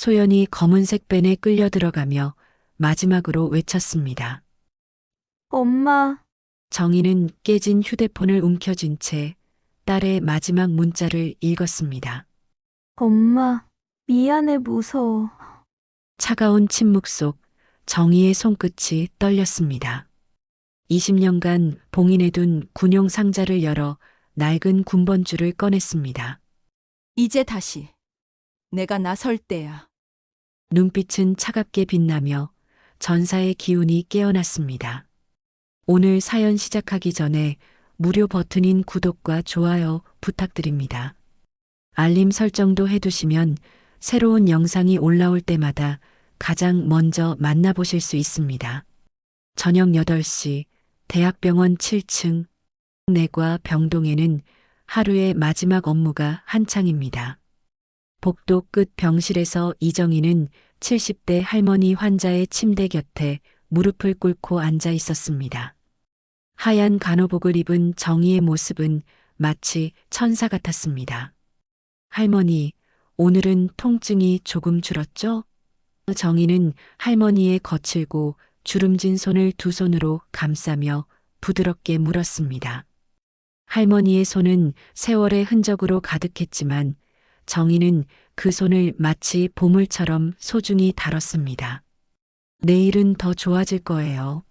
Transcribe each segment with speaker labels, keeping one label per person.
Speaker 1: 소연이 검은색 밴에 끌려 들어가며 마지막으로 외쳤습니다.
Speaker 2: 엄마,
Speaker 1: 정희는 깨진 휴대폰을 움켜쥔 채 딸의 마지막 문자를 읽었습니다.
Speaker 2: 엄마, 미안해, 무서워.
Speaker 1: 차가운 침묵 속 정희의 손끝이 떨렸습니다. 20년간 봉인해둔 군용 상자를 열어 낡은 군번줄을 꺼냈습니다.
Speaker 3: 이제 다시 내가 나설 때야.
Speaker 1: 눈빛은 차갑게 빛나며 전사의 기운이 깨어났습니다. 오늘 사연 시작하기 전에 무료 버튼인 구독과 좋아요 부탁드립니다. 알림 설정도 해두시면 새로운 영상이 올라올 때마다 가장 먼저 만나보실 수 있습니다. 저녁 8시 대학병원 7층 내과 병동에는 하루의 마지막 업무가 한창입니다. 복도 끝 병실에서 이정희는 70대 할머니 환자의 침대 곁에 무릎을 꿇고 앉아 있었습니다. 하얀 간호복을 입은 정희의 모습은 마치 천사 같았습니다. 할머니, 오늘은 통증이 조금 줄었죠? 정희는 할머니의 거칠고 주름진 손을 두 손으로 감싸며 부드럽게 물었습니다. 할머니의 손은 세월의 흔적으로 가득했지만 정희는 그 손을 마치 보물처럼 소중히 다뤘습니다. 내일은 더 좋아질 거예요.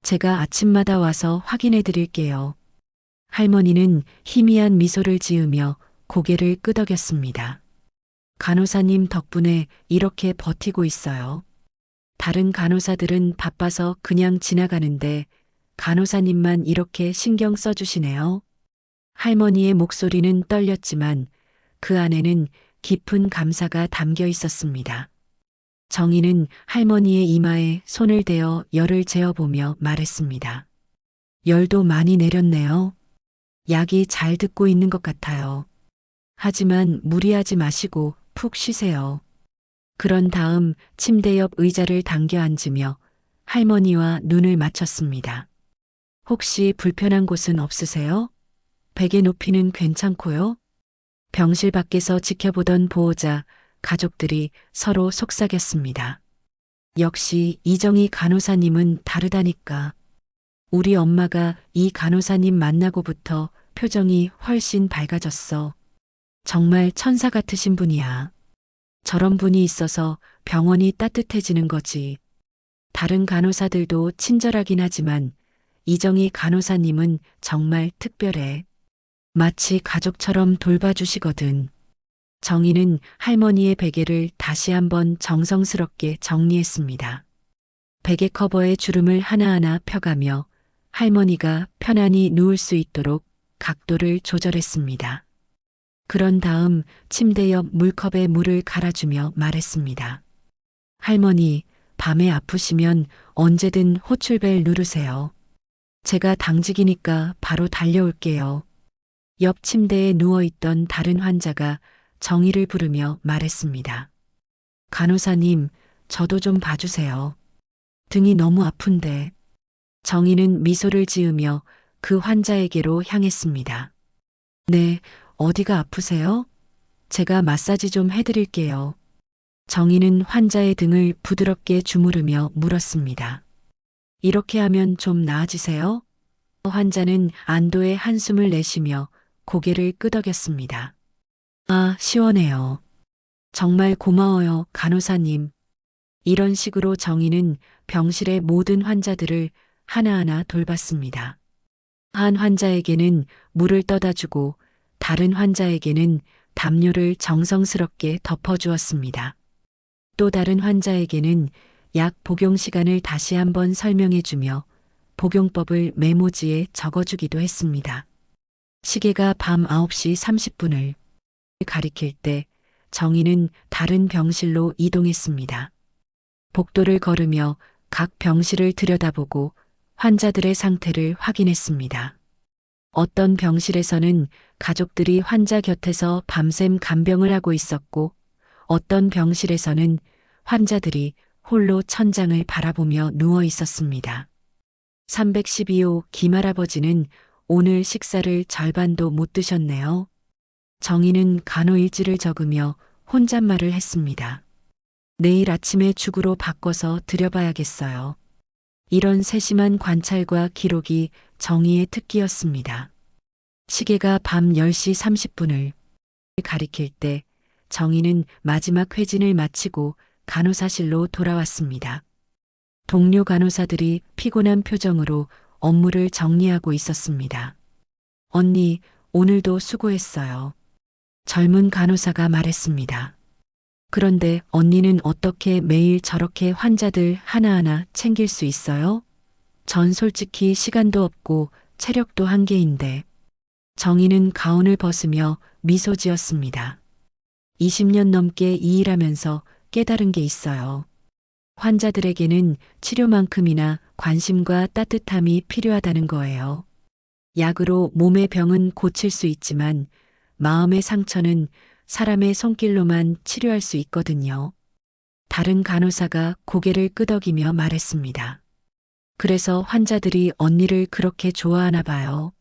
Speaker 1: 제가 아침마다 와서 확인해 드릴게요. 할머니는 희미한 미소를 지으며 고개를 끄덕였습니다. 간호사님 덕분에 이렇게 버티고 있어요. 다른 간호사들은 바빠서 그냥 지나가는데 간호사님만 이렇게 신경 써주시네요. 할머니의 목소리는 떨렸지만 그 안에는 깊은 감사가 담겨 있었습니다. 정희는 할머니의 이마에 손을 대어 열을 재어보며 말했습니다. 열도 많이 내렸네요. 약이 잘 듣고 있는 것 같아요. 하지만 무리하지 마시고 푹 쉬세요. 그런 다음 침대 옆 의자를 당겨 앉으며 할머니와 눈을 맞췄습니다. 혹시 불편한 곳은 없으세요? 베개 높이는 괜찮고요? 병실 밖에서 지켜보던 보호자, 가족들이 서로 속삭였습니다. 역시 이정희 간호사님은 다르다니까. 우리 엄마가 이 간호사님 만나고부터 표정이 훨씬 밝아졌어. 정말 천사 같으신 분이야. 저런 분이 있어서 병원이 따뜻해지는 거지. 다른 간호사들도 친절하긴 하지만 이정희 간호사님은 정말 특별해. 마치 가족처럼 돌봐주시거든. 정희는 할머니의 베개를 다시 한번 정성스럽게 정리했습니다. 베개 커버의 주름을 하나하나 펴가며 할머니가 편안히 누울 수 있도록 각도를 조절했습니다. 그런 다음 침대 옆 물컵에 물을 갈아주며 말했습니다. 할머니, 밤에 아프시면 언제든 호출벨 누르세요. 제가 당직이니까 바로 달려올게요. 옆 침대에 누워있던 다른 환자가 정희를 부르며 말했습니다. 간호사님, 저도 좀 봐주세요. 등이 너무 아픈데. 정희는 미소를 지으며 그 환자에게로 향했습니다. 네, 어디가 아프세요? 제가 마사지 좀 해드릴게요. 정희는 환자의 등을 부드럽게 주무르며 물었습니다. 이렇게 하면 좀 나아지세요? 환자는 안도의 한숨을 내쉬며 고개를 끄덕였습니다. 아, 시원해요. 정말 고마워요, 간호사님. 이런 식으로 정희는 병실의 모든 환자들을 하나하나 돌봤습니다. 한 환자에게는 물을 떠다 주고 다른 환자에게는 담요를 정성스럽게 덮어주었습니다. 또 다른 환자에게는 약 복용 시간을 다시 한번 설명해주며 복용법을 메모지에 적어주기도 했습니다. 시계가 밤 9시 30분을 가리킬 때 정희는 다른 병실로 이동했습니다. 복도를 걸으며 각 병실을 들여다보고 환자들의 상태를 확인했습니다. 어떤 병실에서는 가족들이 환자 곁에서 밤샘 간병을 하고 있었고 어떤 병실에서는 환자들이 홀로 천장을 바라보며 누워 있었습니다. 312호 김할아버지는 오늘 식사를 절반도 못 드셨네요. 정희는 간호일지를 적으며 혼잣말을 했습니다. 내일 아침에 죽으로 바꿔서 드려봐야겠어요. 이런 세심한 관찰과 기록이 정의의 특기였습니다. 시계가 밤 10시 30분을 가리킬 때 정의는 마지막 회진을 마치고 간호사실로 돌아왔습니다. 동료 간호사들이 피곤한 표정으로 업무를 정리하고 있었습니다. 언니, 오늘도 수고했어요. 젊은 간호사가 말했습니다. 그런데 언니는 어떻게 매일 저렇게 환자들 하나하나 챙길 수 있어요? 전 솔직히 시간도 없고 체력도 한계인데. 정희는 가운을 벗으며 미소 지었습니다. 20년 넘게 이 일하면서 깨달은 게 있어요. 환자들에게는 치료만큼이나 관심과 따뜻함이 필요하다는 거예요. 약으로 몸의 병은 고칠 수 있지만 마음의 상처는 사람의 손길로만 치료할 수 있거든요. 다른 간호사가 고개를 끄덕이며 말했습니다. 그래서 환자들이 언니를 그렇게 좋아하나 봐요.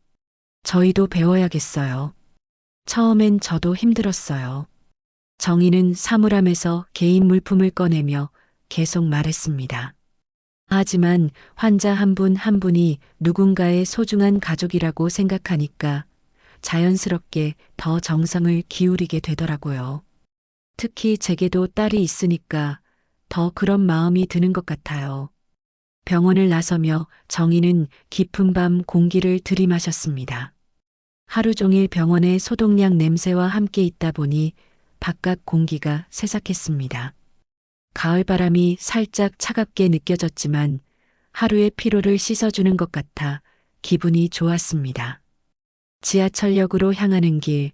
Speaker 1: 저희도 배워야겠어요. 처음엔 저도 힘들었어요. 정희는 사물함에서 개인 물품을 꺼내며 계속 말했습니다. 하지만 환자 한 분 한 분이 누군가의 소중한 가족이라고 생각하니까 자연스럽게 더 정성을 기울이게 되더라고요. 특히 제게도 딸이 있으니까 더 그런 마음이 드는 것 같아요. 병원을 나서며 정희는 깊은 밤 공기를 들이마셨습니다. 하루 종일 병원의 소독약 냄새와 함께 있다 보니 바깥 공기가 새삭했습니다. 가을바람이 살짝 차갑게 느껴졌지만 하루의 피로를 씻어주는 것 같아 기분이 좋았습니다. 지하철역으로 향하는 길,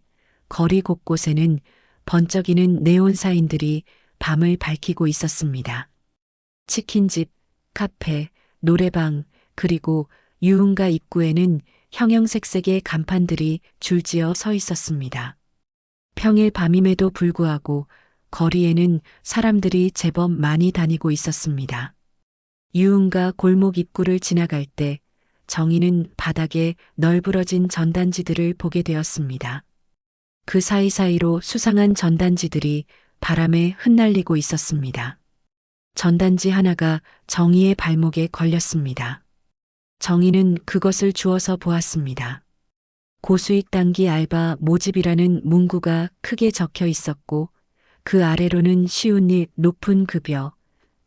Speaker 1: 거리 곳곳에는 번쩍이는 네온 사인들이 밤을 밝히고 있었습니다. 치킨집, 카페, 노래방, 그리고 유흥가 입구에는 형형색색의 간판들이 줄지어 서 있었습니다. 평일 밤임에도 불구하고 거리에는 사람들이 제법 많이 다니고 있었습니다. 유흥가 골목 입구를 지나갈 때 정희는 바닥에 널브러진 전단지들을 보게 되었습니다. 그 사이사이로 수상한 전단지들이 바람에 흩날리고 있었습니다. 전단지 하나가 정희의 발목에 걸렸습니다. 정희는 그것을 주워서 보았습니다. 고수익 단기 알바 모집이라는 문구가 크게 적혀 있었고 그 아래로는 쉬운 일, 높은 급여,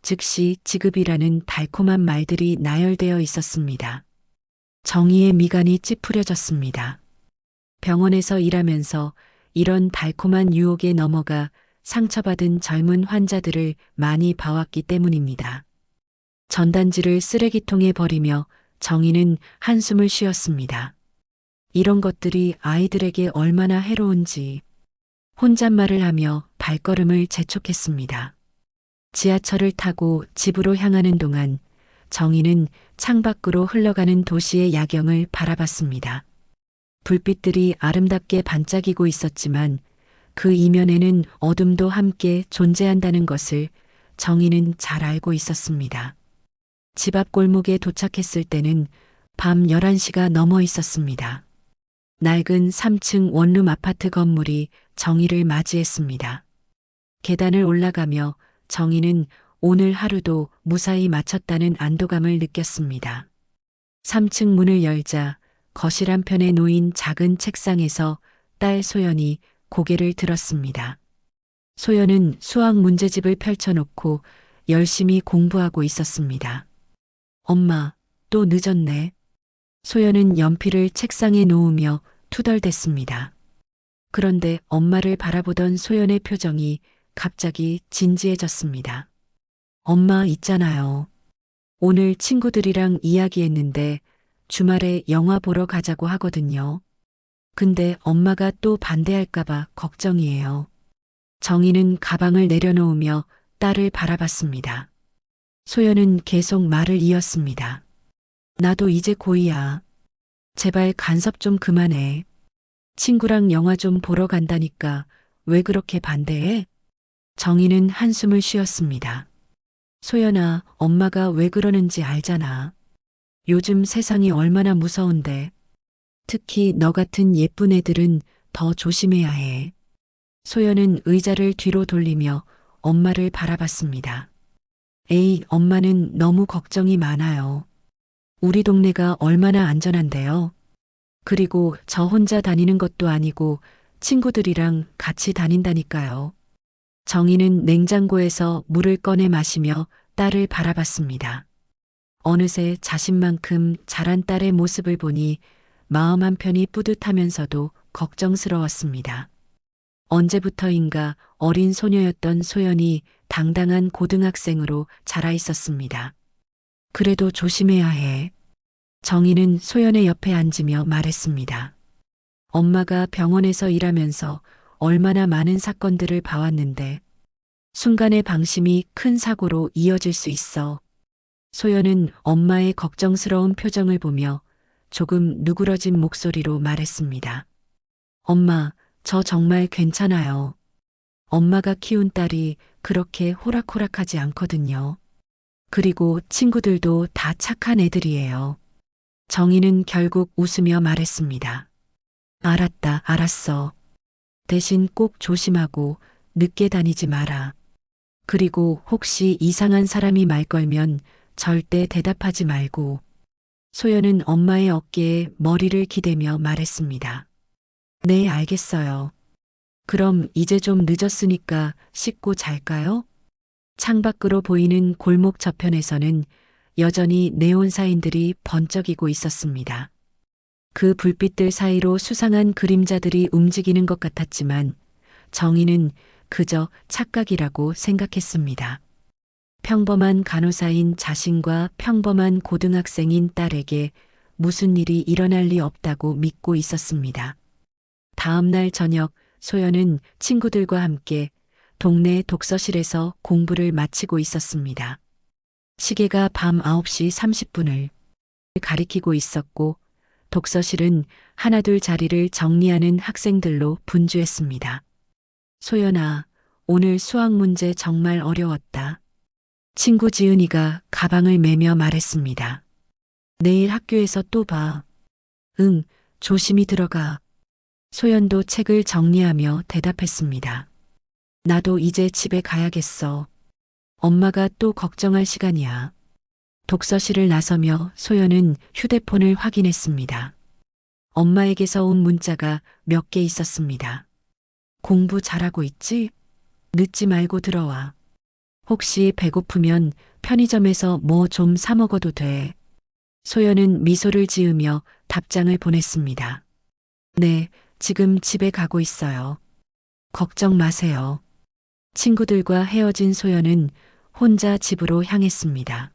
Speaker 1: 즉시 지급이라는 달콤한 말들이 나열되어 있었습니다. 정희의 미간이 찌푸려졌습니다. 병원에서 일하면서 이런 달콤한 유혹에 넘어가 상처받은 젊은 환자들을 많이 봐왔기 때문입니다. 전단지를 쓰레기통에 버리며 정희는 한숨을 쉬었습니다. 이런 것들이 아이들에게 얼마나 해로운지 혼잣말을 하며 발걸음을 재촉했습니다. 지하철을 타고 집으로 향하는 동안 정희는 창밖으로 흘러가는 도시의 야경을 바라봤습니다. 불빛들이 아름답게 반짝이고 있었지만 그 이면에는 어둠도 함께 존재한다는 것을 정희는 잘 알고 있었습니다. 집 앞 골목에 도착했을 때는 밤 11시가 넘어 있었습니다. 낡은 3층 원룸 아파트 건물이 정희를 맞이했습니다. 계단을 올라가며 정희는 오늘 하루도 무사히 마쳤다는 안도감을 느꼈습니다. 3층 문을 열자 거실 한편에 놓인 작은 책상에서 딸 소연이 고개를 들었습니다. 소연은 수학 문제집을 펼쳐놓고 열심히 공부하고 있었습니다. 엄마, 또 늦었네. 소연은 연필을 책상에 놓으며 투덜댔습니다. 그런데 엄마를 바라보던 소연의 표정이 갑자기 진지해졌습니다. 엄마 있잖아요. 오늘 친구들이랑 이야기했는데 주말에 영화 보러 가자고 하거든요. 근데 엄마가 또 반대할까봐 걱정이에요. 정희는 가방을 내려놓으며 딸을 바라봤습니다. 소연은 계속 말을 이었습니다. 나도 이제 고2야. 제발 간섭 좀 그만해. 친구랑 영화 좀 보러 간다니까 왜 그렇게 반대해? 정희는 한숨을 쉬었습니다. 소연아, 엄마가 왜 그러는지 알잖아. 요즘 세상이 얼마나 무서운데. 특히 너 같은 예쁜 애들은 더 조심해야 해. 소연은 의자를 뒤로 돌리며 엄마를 바라봤습니다. 에이, 엄마는 너무 걱정이 많아요. 우리 동네가 얼마나 안전한데요. 그리고 저 혼자 다니는 것도 아니고 친구들이랑 같이 다닌다니까요. 정희는 냉장고에서 물을 꺼내 마시며 딸을 바라봤습니다. 어느새 자신만큼 자란 딸의 모습을 보니 마음 한편이 뿌듯하면서도 걱정스러웠습니다. 언제부터인가 어린 소녀였던 소연이 당당한 고등학생으로 자라 있었습니다. 그래도 조심해야 해. 정희는 소연의 옆에 앉으며 말했습니다. 엄마가 병원에서 일하면서 얼마나 많은 사건들을 봐왔는데 순간의 방심이 큰 사고로 이어질 수 있어. 소연은 엄마의 걱정스러운 표정을 보며 조금 누그러진 목소리로 말했습니다. 엄마, 저 정말 괜찮아요. 엄마가 키운 딸이 그렇게 호락호락하지 않거든요. 그리고 친구들도 다 착한 애들이에요. 정희는 결국 웃으며 말했습니다. 알았다, 알았어. 대신 꼭 조심하고 늦게 다니지 마라. 그리고 혹시 이상한 사람이 말 걸면 절대 대답하지 말고. 소연은 엄마의 어깨에 머리를 기대며 말했습니다. 네, 알겠어요. 그럼 이제 좀 늦었으니까 씻고 잘까요? 창밖으로 보이는 골목 저편에서는 여전히 네온사인들이 번쩍이고 있었습니다. 그 불빛들 사이로 수상한 그림자들이 움직이는 것 같았지만 정희는 그저 착각이라고 생각했습니다. 평범한 간호사인 자신과 평범한 고등학생인 딸에게 무슨 일이 일어날 리 없다고 믿고 있었습니다. 다음 날 저녁 소연은 친구들과 함께 동네 독서실에서 공부를 마치고 있었습니다. 시계가 밤 9시 30분을 가리키고 있었고 독서실은 하나둘 자리를 정리하는 학생들로 분주했습니다. 소연아, 오늘 수학 문제 정말 어려웠다. 친구 지은이가 가방을 매며 말했습니다. 내일 학교에서 또 봐. 응, 조심히 들어가. 소연도 책을 정리하며 대답했습니다. 나도 이제 집에 가야겠어. 엄마가 또 걱정할 시간이야. 독서실을 나서며 소연은 휴대폰을 확인했습니다. 엄마에게서 온 문자가 몇 개 있었습니다. 공부 잘하고 있지? 늦지 말고 들어와. 혹시 배고프면 편의점에서 뭐 좀 사 먹어도 돼. 소연은 미소를 지으며 답장을 보냈습니다. 네, 지금 집에 가고 있어요. 걱정 마세요. 친구들과 헤어진 소연은 혼자 집으로 향했습니다.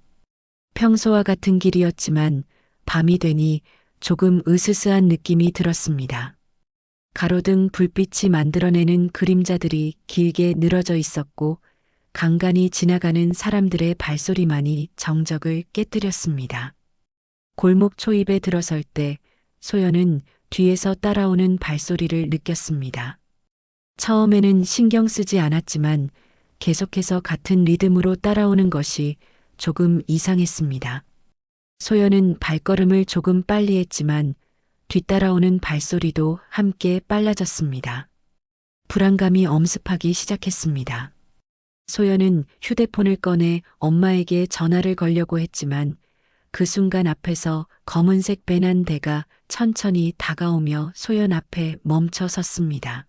Speaker 1: 평소와 같은 길이었지만 밤이 되니 조금 으스스한 느낌이 들었습니다. 가로등 불빛이 만들어내는 그림자들이 길게 늘어져 있었고 간간히 지나가는 사람들의 발소리만이 정적을 깨뜨렸습니다. 골목 초입에 들어설 때 소연은 뒤에서 따라오는 발소리를 느꼈습니다. 처음에는 신경 쓰지 않았지만 계속해서 같은 리듬으로 따라오는 것이 조금 이상했습니다. 소연은 발걸음을 조금 빨리 했지만 뒤따라오는 발소리도 함께 빨라졌습니다. 불안감이 엄습하기 시작했습니다. 소연은 휴대폰을 꺼내 엄마에게 전화를 걸려고 했지만 그 순간 앞에서 검은색 벤한 대가 천천히 다가오며 소연 앞에 멈춰 섰습니다.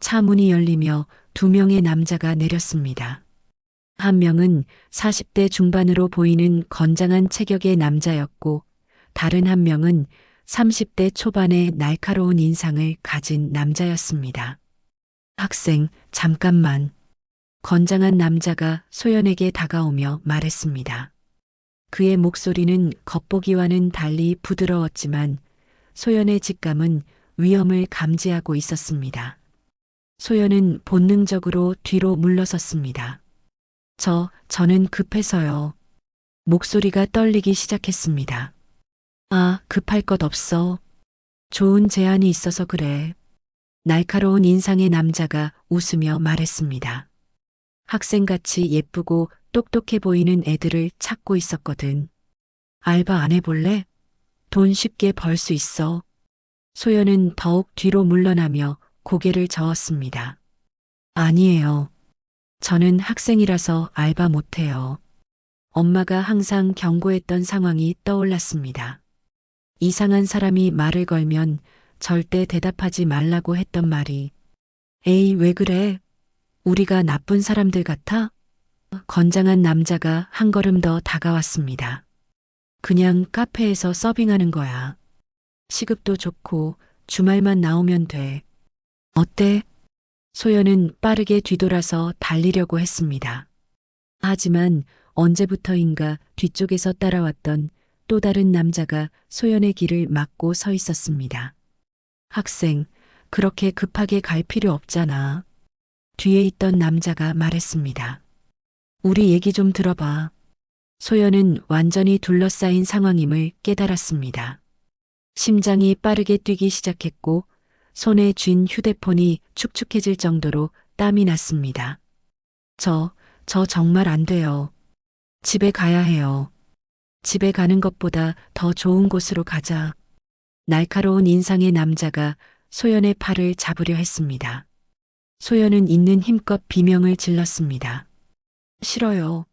Speaker 1: 차 문이 열리며 두 명의 남자가 내렸습니다. 한 명은 40대 중반으로 보이는 건장한 체격의 남자였고 다른 한 명은 30대 초반의 날카로운 인상을 가진 남자였습니다. 학생, 잠깐만. 건장한 남자가 소연에게 다가오며 말했습니다. 그의 목소리는 겉보기와는 달리 부드러웠지만 소연의 직감은 위험을 감지하고 있었습니다. 소연은 본능적으로 뒤로 물러섰습니다. 저는 급해서요. 목소리가 떨리기 시작했습니다. 아, 급할 것 없어. 좋은 제안이 있어서 그래. 날카로운 인상의 남자가 웃으며 말했습니다. 학생같이 예쁘고 똑똑해 보이는 애들을 찾고 있었거든. 알바 안 해볼래? 돈 쉽게 벌 수 있어. 소연은 더욱 뒤로 물러나며 고개를 저었습니다. 아니에요. 저는 학생이라서 알바 못해요. 엄마가 항상 경고했던 상황이 떠올랐습니다. 이상한 사람이 말을 걸면 절대 대답하지 말라고 했던 말이 에이, 왜 그래? 우리가 나쁜 사람들 같아? 건장한 남자가 한 걸음 더 다가왔습니다. 그냥 카페에서 서빙하는 거야. 시급도 좋고 주말만 나오면 돼. 어때? 소연은 빠르게 뒤돌아서 달리려고 했습니다. 하지만 언제부터인가 뒤쪽에서 따라왔던 또 다른 남자가 소연의 길을 막고 서 있었습니다. 학생, 그렇게 급하게 갈 필요 없잖아. 뒤에 있던 남자가 말했습니다. 우리 얘기 좀 들어봐. 소연은 완전히 둘러싸인 상황임을 깨달았습니다. 심장이 빠르게 뛰기 시작했고 손에 쥔 휴대폰이 축축해질 정도로 땀이 났습니다. 저 정말 안 돼요. 집에 가야 해요. 집에 가는 것보다 더 좋은 곳으로 가자. 날카로운 인상의 남자가 소연의 팔을 잡으려 했습니다. 소연은 있는 힘껏 비명을 질렀습니다. 싫어요.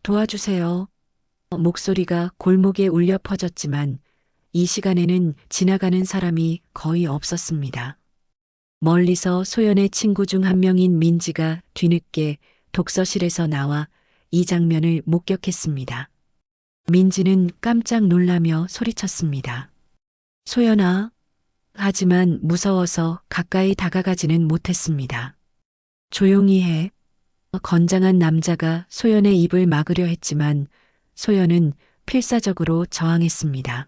Speaker 1: 도와주세요. 목소리가 골목에 울려 퍼졌지만 이 시간에는 지나가는 사람이 거의 없었습니다. 멀리서 소연의 친구 중 한 명인 민지가 뒤늦게 독서실에서 나와 이 장면을 목격했습니다. 민지는 깜짝 놀라며 소리쳤습니다. 소연아. 하지만 무서워서 가까이 다가가지는 못했습니다. 조용히 해. 건장한 남자가 소연의 입을 막으려 했지만 소연은 필사적으로 저항했습니다.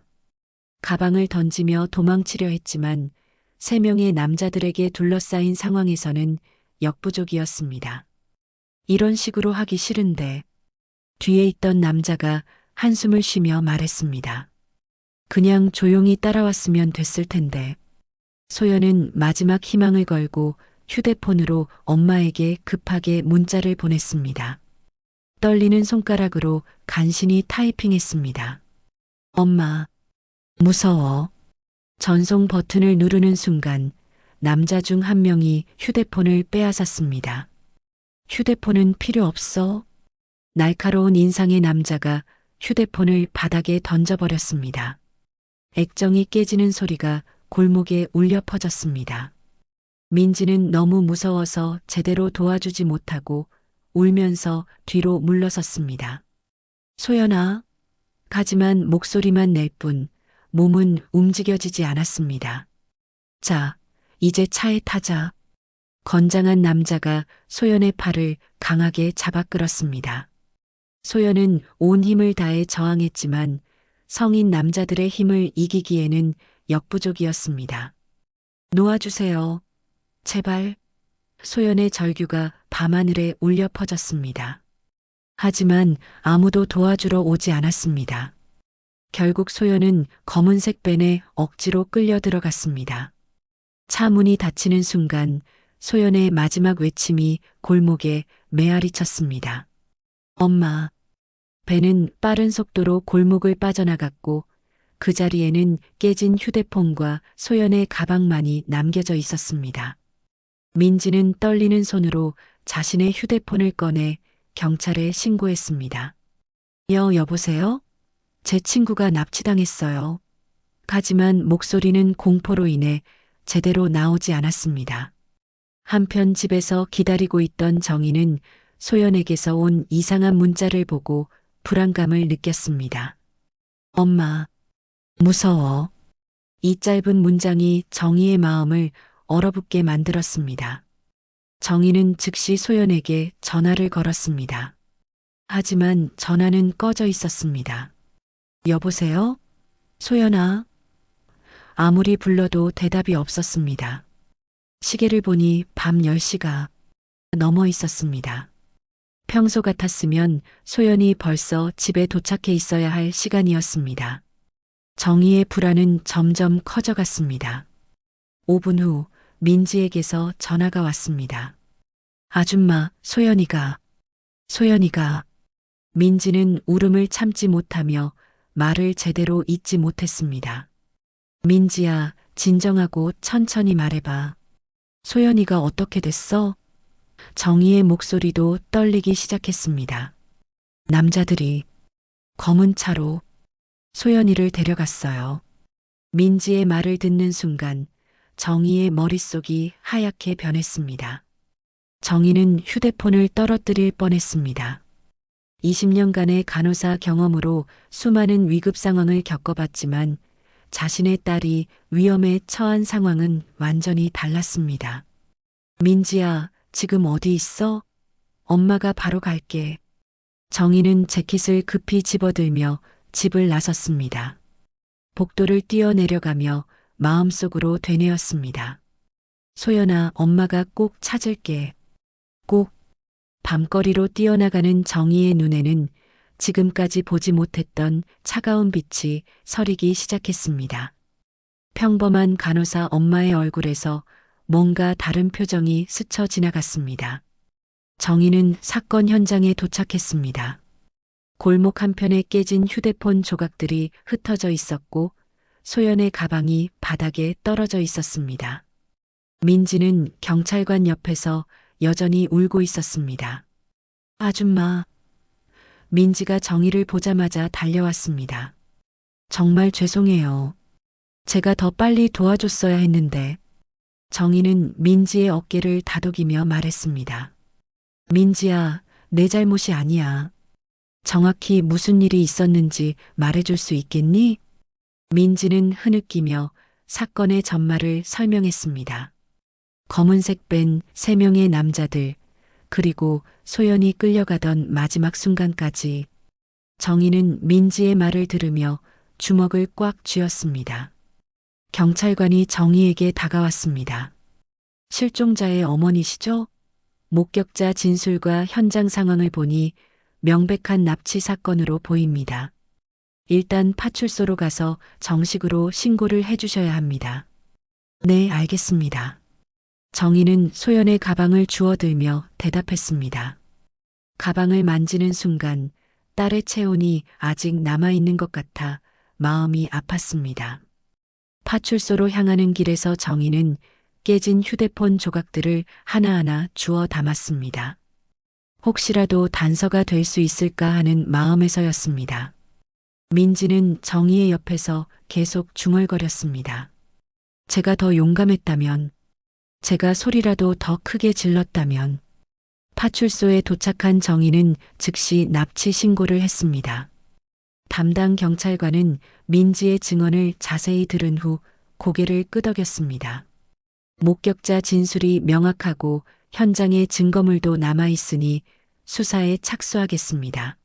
Speaker 1: 가방을 던지며 도망치려 했지만 세 명의 남자들에게 둘러싸인 상황에서는 역부족이었습니다. 이런 식으로 하기 싫은데. 뒤에 있던 남자가 한숨을 쉬며 말했습니다. 그냥 조용히 따라왔으면 됐을 텐데. 소연은 마지막 희망을 걸고 휴대폰으로 엄마에게 급하게 문자를 보냈습니다. 떨리는 손가락으로 간신히 타이핑했습니다. 엄마, 무서워. 전송 버튼을 누르는 순간 남자 중 한 명이 휴대폰을 빼앗았습니다. 휴대폰은 필요 없어. 날카로운 인상의 남자가 휴대폰을 바닥에 던져버렸습니다. 액정이 깨지는 소리가 골목에 울려 퍼졌습니다. 민지는 너무 무서워서 제대로 도와주지 못하고 울면서 뒤로 물러섰습니다. 소연아. 하지만 목소리만 낼 뿐 몸은 움직여지지 않았습니다. 자, 이제 차에 타자. 건장한 남자가 소연의 팔을 강하게 잡아 끌었습니다. 소연은 온 힘을 다해 저항했지만 성인 남자들의 힘을 이기기에는 역부족이었습니다. 놓아주세요. 제발. 소연의 절규가 밤하늘에 울려 퍼졌습니다. 하지만 아무도 도와주러 오지 않았습니다. 결국 소연은 검은색 밴에 억지로 끌려 들어갔습니다. 차 문이 닫히는 순간 소연의 마지막 외침이 골목에 메아리 쳤습니다. 엄마. 밴은 빠른 속도로 골목을 빠져나갔고 그 자리에는 깨진 휴대폰과 소연의 가방만이 남겨져 있었습니다. 민지는 떨리는 손으로 자신의 휴대폰을 꺼내 경찰에 신고했습니다. 여보세요? 제 친구가 납치당했어요. 하지만 목소리는 공포로 인해 제대로 나오지 않았습니다. 한편 집에서 기다리고 있던 정희는 소연에게서 온 이상한 문자를 보고 불안감을 느꼈습니다. 엄마, 무서워. 이 짧은 문장이 정희의 마음을 얼어붙게 만들었습니다. 정희는 즉시 소연에게 전화를 걸었습니다. 하지만 전화는 꺼져 있었습니다. 여보세요? 소연아? 아무리 불러도 대답이 없었습니다. 시계를 보니 밤 10시가 넘어 있었습니다. 평소 같았으면 소연이 벌써 집에 도착해 있어야 할 시간이었습니다. 정희의 불안은 점점 커져갔습니다. 5분 후 민지에게서 전화가 왔습니다. 아줌마, 소연이가. 민지는 울음을 참지 못하며 말을 제대로 잇지 못했습니다. 민지야, 진정하고 천천히 말해봐. 소연이가 어떻게 됐어? 정희의 목소리도 떨리기 시작했습니다. 남자들이 검은 차로 소연이를 데려갔어요. 민지의 말을 듣는 순간 정희의 머릿속이 하얗게 변했습니다. 정희는 휴대폰을 떨어뜨릴 뻔했습니다. 20년간의 간호사 경험으로 수많은 위급 상황을 겪어봤지만 자신의 딸이 위험에 처한 상황은 완전히 달랐습니다. 민지야, 지금 어디 있어? 엄마가 바로 갈게. 정희는 재킷을 급히 집어들며 집을 나섰습니다. 복도를 뛰어내려가며 마음속으로 되뇌었습니다. 소연아, 엄마가 꼭 찾을게. 꼭. 밤거리로 뛰어나가는 정희의 눈에는 지금까지 보지 못했던 차가운 빛이 서리기 시작했습니다. 평범한 간호사 엄마의 얼굴에서 뭔가 다른 표정이 스쳐 지나갔습니다. 정희는 사건 현장에 도착했습니다. 골목 한편에 깨진 휴대폰 조각들이 흩어져 있었고 소연의 가방이 바닥에 떨어져 있었습니다. 민지는 경찰관 옆에서 여전히 울고 있었습니다. 아줌마. 민지가 정희를 보자마자 달려왔습니다. 정말 죄송해요. 제가 더 빨리 도와줬어야 했는데. 정희는 민지의 어깨를 다독이며 말했습니다. 민지야, 내 잘못이 아니야. 정확히 무슨 일이 있었는지 말해줄 수 있겠니? 민지는 흐느끼며 사건의 전말을 설명했습니다. 검은색 밴 3명의 남자들, 그리고 소연이 끌려가던 마지막 순간까지. 정희는 민지의 말을 들으며 주먹을 꽉 쥐었습니다. 경찰관이 정희에게 다가왔습니다. 실종자의 어머니시죠? 목격자 진술과 현장 상황을 보니 명백한 납치 사건으로 보입니다. 일단 파출소로 가서 정식으로 신고를 해주셔야 합니다. 네, 알겠습니다. 정희는 소연의 가방을 주워들며 대답했습니다. 가방을 만지는 순간 딸의 체온이 아직 남아있는 것 같아 마음이 아팠습니다. 파출소로 향하는 길에서 정희는 깨진 휴대폰 조각들을 하나하나 주워 담았습니다. 혹시라도 단서가 될 수 있을까 하는 마음에서였습니다. 민지는 정희의 옆에서 계속 중얼거렸습니다. 제가 더 용감했다면, 제가 소리라도 더 크게 질렀다면. 파출소에 도착한 정희는 즉시 납치 신고를 했습니다. 담당 경찰관은 민지의 증언을 자세히 들은 후 고개를 끄덕였습니다. 목격자 진술이 명확하고 현장에 증거물도 남아있으니 수사에 착수하겠습니다.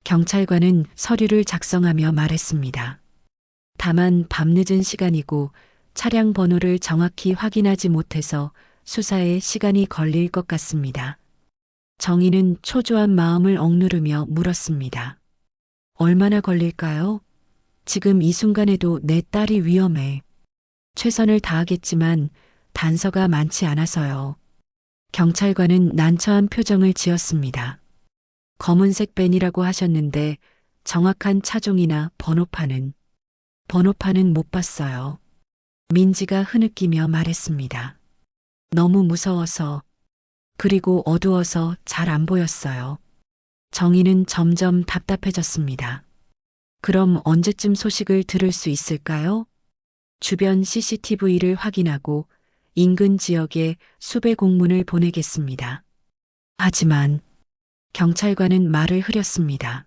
Speaker 1: 경찰관은 서류를 작성하며 말했습니다. 다만 밤늦은 시간이고 차량 번호를 정확히 확인하지 못해서 수사에 시간이 걸릴 것 같습니다. 정희는 초조한 마음을 억누르며 물었습니다. 얼마나 걸릴까요? 지금 이 순간에도 내 딸이 위험해. 최선을 다하겠지만 단서가 많지 않아서요. 경찰관은 난처한 표정을 지었습니다. 검은색 밴이라고 하셨는데 정확한 차종이나 번호판은 못 봤어요. 민지가 흐느끼며 말했습니다. 너무 무서워서, 그리고 어두워서 잘 안 보였어요. 정희는 점점 답답해졌습니다. 그럼 언제쯤 소식을 들을 수 있을까요? 주변 CCTV를 확인하고 인근 지역에 수배 공문을 보내겠습니다. 하지만 경찰관은 말을 흐렸습니다.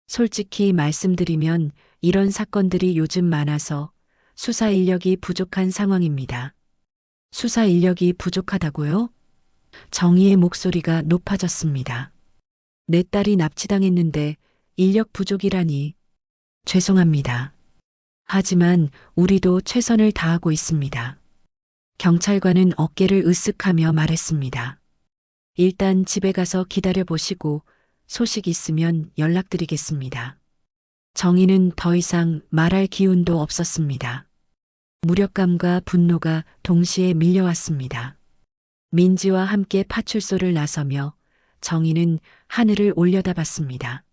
Speaker 1: 솔직히 말씀드리면 이런 사건들이 요즘 많아서 수사 인력이 부족한 상황입니다. 수사 인력이 부족하다고요? 정희의 목소리가 높아졌습니다. 내 딸이 납치당했는데 인력 부족이라니. 죄송합니다. 하지만 우리도 최선을 다하고 있습니다. 경찰관은 어깨를 으쓱하며 말했습니다. 일단 집에 가서 기다려 보시고 소식 있으면 연락드리겠습니다. 정희는 더 이상 말할 기운도 없었습니다. 무력감과 분노가 동시에 밀려왔습니다. 민지와 함께 파출소를 나서며 정희는 하늘을 올려다봤습니다.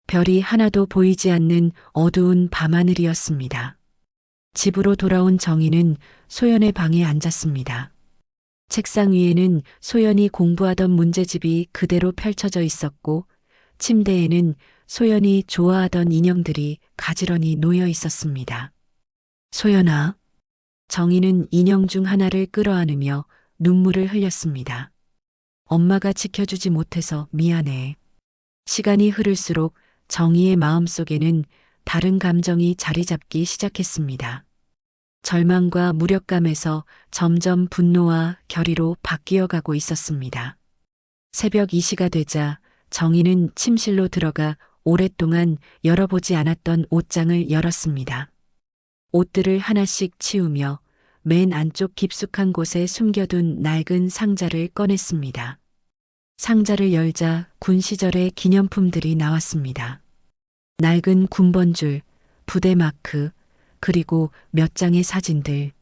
Speaker 1: 별이 하나도 보이지 않는 어두운 밤하늘이었습니다. 집으로 돌아온 정희는 소연의 방에 앉았습니다. 책상 위에는 소연이 공부하던 문제집이 그대로 펼쳐져 있었고, 침대에는 소연이 좋아하던 인형들이 가지런히 놓여 있었습니다. 소연아. 정희는 인형 중 하나를 끌어안으며 눈물을 흘렸습니다. 엄마가 지켜주지 못해서 미안해. 시간이 흐를수록 정희의 마음속에는 다른 감정이 자리 잡기 시작했습니다. 절망과 무력감에서 점점 분노와 결의로 바뀌어 가고 있었습니다. 새벽 2시가 되자 정희는 침실로 들어가 오랫동안 열어보지 않았던 옷장을 열었습니다. 옷들을 하나씩 치우며 맨 안쪽 깊숙한 곳에 숨겨둔 낡은 상자를 꺼냈습니다. 상자를 열자 군 시절의 기념품들이 나왔습니다. 낡은 군번줄, 부대 마크, 그리고 몇 장의 사진들.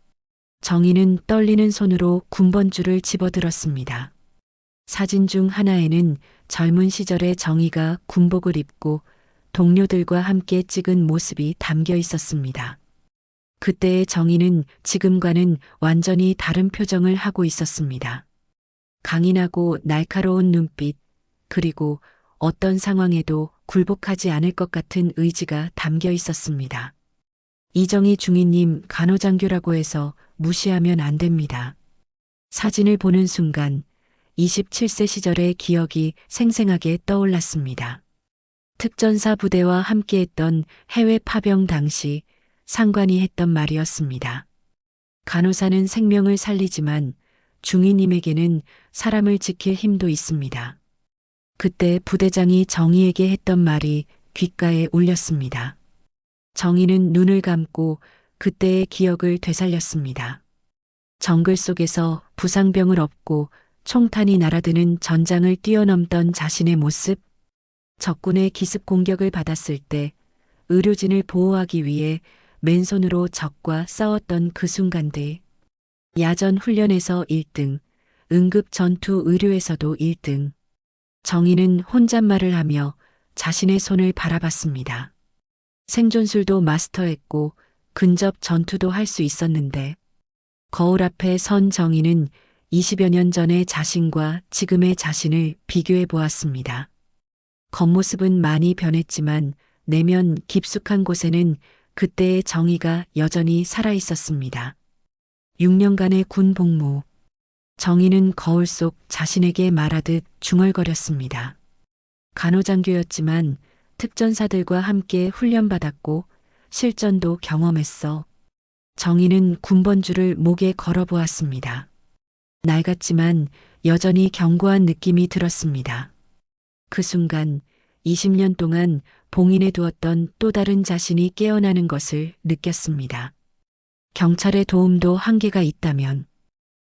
Speaker 1: 정희는 떨리는 손으로 군번줄을 집어들었습니다. 사진 중 하나에는 젊은 시절의 정희가 군복을 입고 동료들과 함께 찍은 모습이 담겨 있었습니다. 그때의 정희는 지금과는 완전히 다른 표정을 하고 있었습니다. 강인하고 날카로운 눈빛, 그리고 어떤 상황에도 굴복하지 않을 것 같은 의지가 담겨 있었습니다. 이정희 중위님 간호장교라고 해서 무시하면 안 됩니다. 사진을 보는 순간 27세 시절의 기억이 생생하게 떠올랐습니다. 특전사 부대와 함께했던 해외 파병 당시 상관이 했던 말이었습니다. 간호사는 생명을 살리지만 중위님에게는 사람을 지킬 힘도 있습니다. 그때 부대장이 정희에게 했던 말이 귓가에 울렸습니다. 정희는 눈을 감고 그때의 기억을 되살렸습니다. 정글 속에서 부상병을 업고 총탄이 날아드는 전장을 뛰어넘던 자신의 모습, 적군의 기습 공격을 받았을 때 의료진을 보호하기 위해 맨손으로 적과 싸웠던 그 순간들, 야전 훈련에서 1등, 응급 전투 의료에서도 1등. 정희는 혼잣말을 하며 자신의 손을 바라봤습니다. 생존술도 마스터했고 근접 전투도 할 수 있었는데 거울 앞에 선 정희는 20여 년 전의 자신과 지금의 자신을 비교해 보았습니다. 겉모습은 많이 변했지만 내면 깊숙한 곳에는 그때의 정희가 여전히 살아 있었습니다. 6년간의 군 복무. 정희는 거울 속 자신에게 말하듯 중얼거렸습니다. 간호장교였지만 특전사들과 함께 훈련받았고 실전도 경험했어. 정희는 군번줄을 목에 걸어보았습니다. 낡았지만 여전히 견고한 느낌이 들었습니다. 그 순간 20년 동안 봉인해 두었던 또 다른 자신이 깨어나는 것을 느꼈습니다. 경찰의 도움도 한계가 있다면.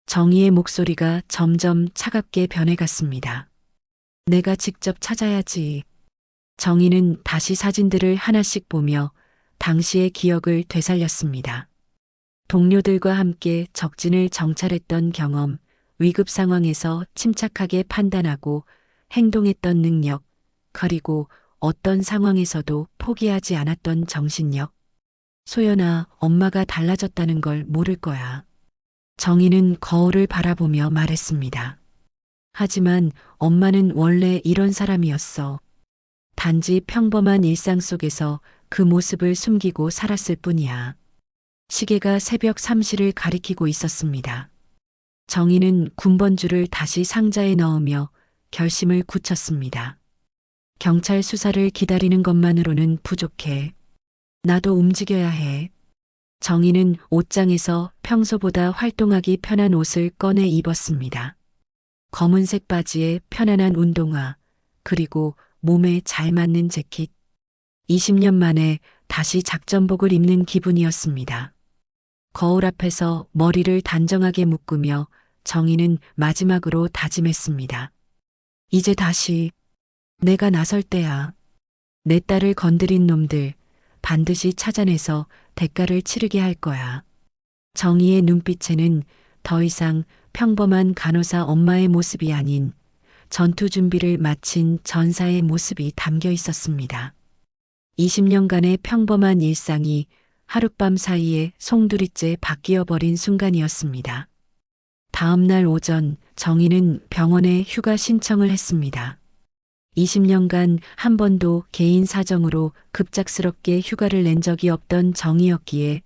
Speaker 1: 정희의 목소리가 점점 차갑게 변해갔습니다. 내가 직접 찾아야지. 정희는 다시 사진들을 하나씩 보며 당시의 기억을 되살렸습니다. 동료들과 함께 적진을 정찰했던 경험, 위급 상황에서 침착하게 판단하고 행동했던 능력, 그리고 어떤 상황에서도 포기하지 않았던 정신력. 소연아, 엄마가 달라졌다는 걸 모를 거야. 정희는 거울을 바라보며 말했습니다. 하지만 엄마는 원래 이런 사람이었어. 단지 평범한 일상 속에서 그 모습을 숨기고 살았을 뿐이야. 시계가 새벽 3시를 가리키고 있었습니다. 정희는 군번줄을 다시 상자에 넣으며 결심을 굳혔습니다. 경찰 수사를 기다리는 것만으로는 부족해. 나도 움직여야 해. 정희는 옷장에서 평소보다 활동하기 편한 옷을 꺼내 입었습니다. 검은색 바지에 편안한 운동화, 그리고 몸에 잘 맞는 재킷. 20년 만에 다시 작전복을 입는 기분이었습니다. 거울 앞에서 머리를 단정하게 묶으며 정희는 마지막으로 다짐했습니다. 이제 다시 내가 나설 때야. 내 딸을 건드린 놈들 반드시 찾아내서 대가를 치르게 할 거야. 정희의 눈빛에는 더 이상 평범한 간호사 엄마의 모습이 아닌 전투 준비를 마친 전사의 모습이 담겨 있었습니다. 20년간의 평범한 일상이 하룻밤 사이에 송두리째 바뀌어 버린 순간이었습니다. 다음 날 오전 정희는 병원에 휴가 신청을 했습니다. 20년간 한 번도 개인 사정으로 급작스럽게 휴가를 낸 적이 없던 정희였기에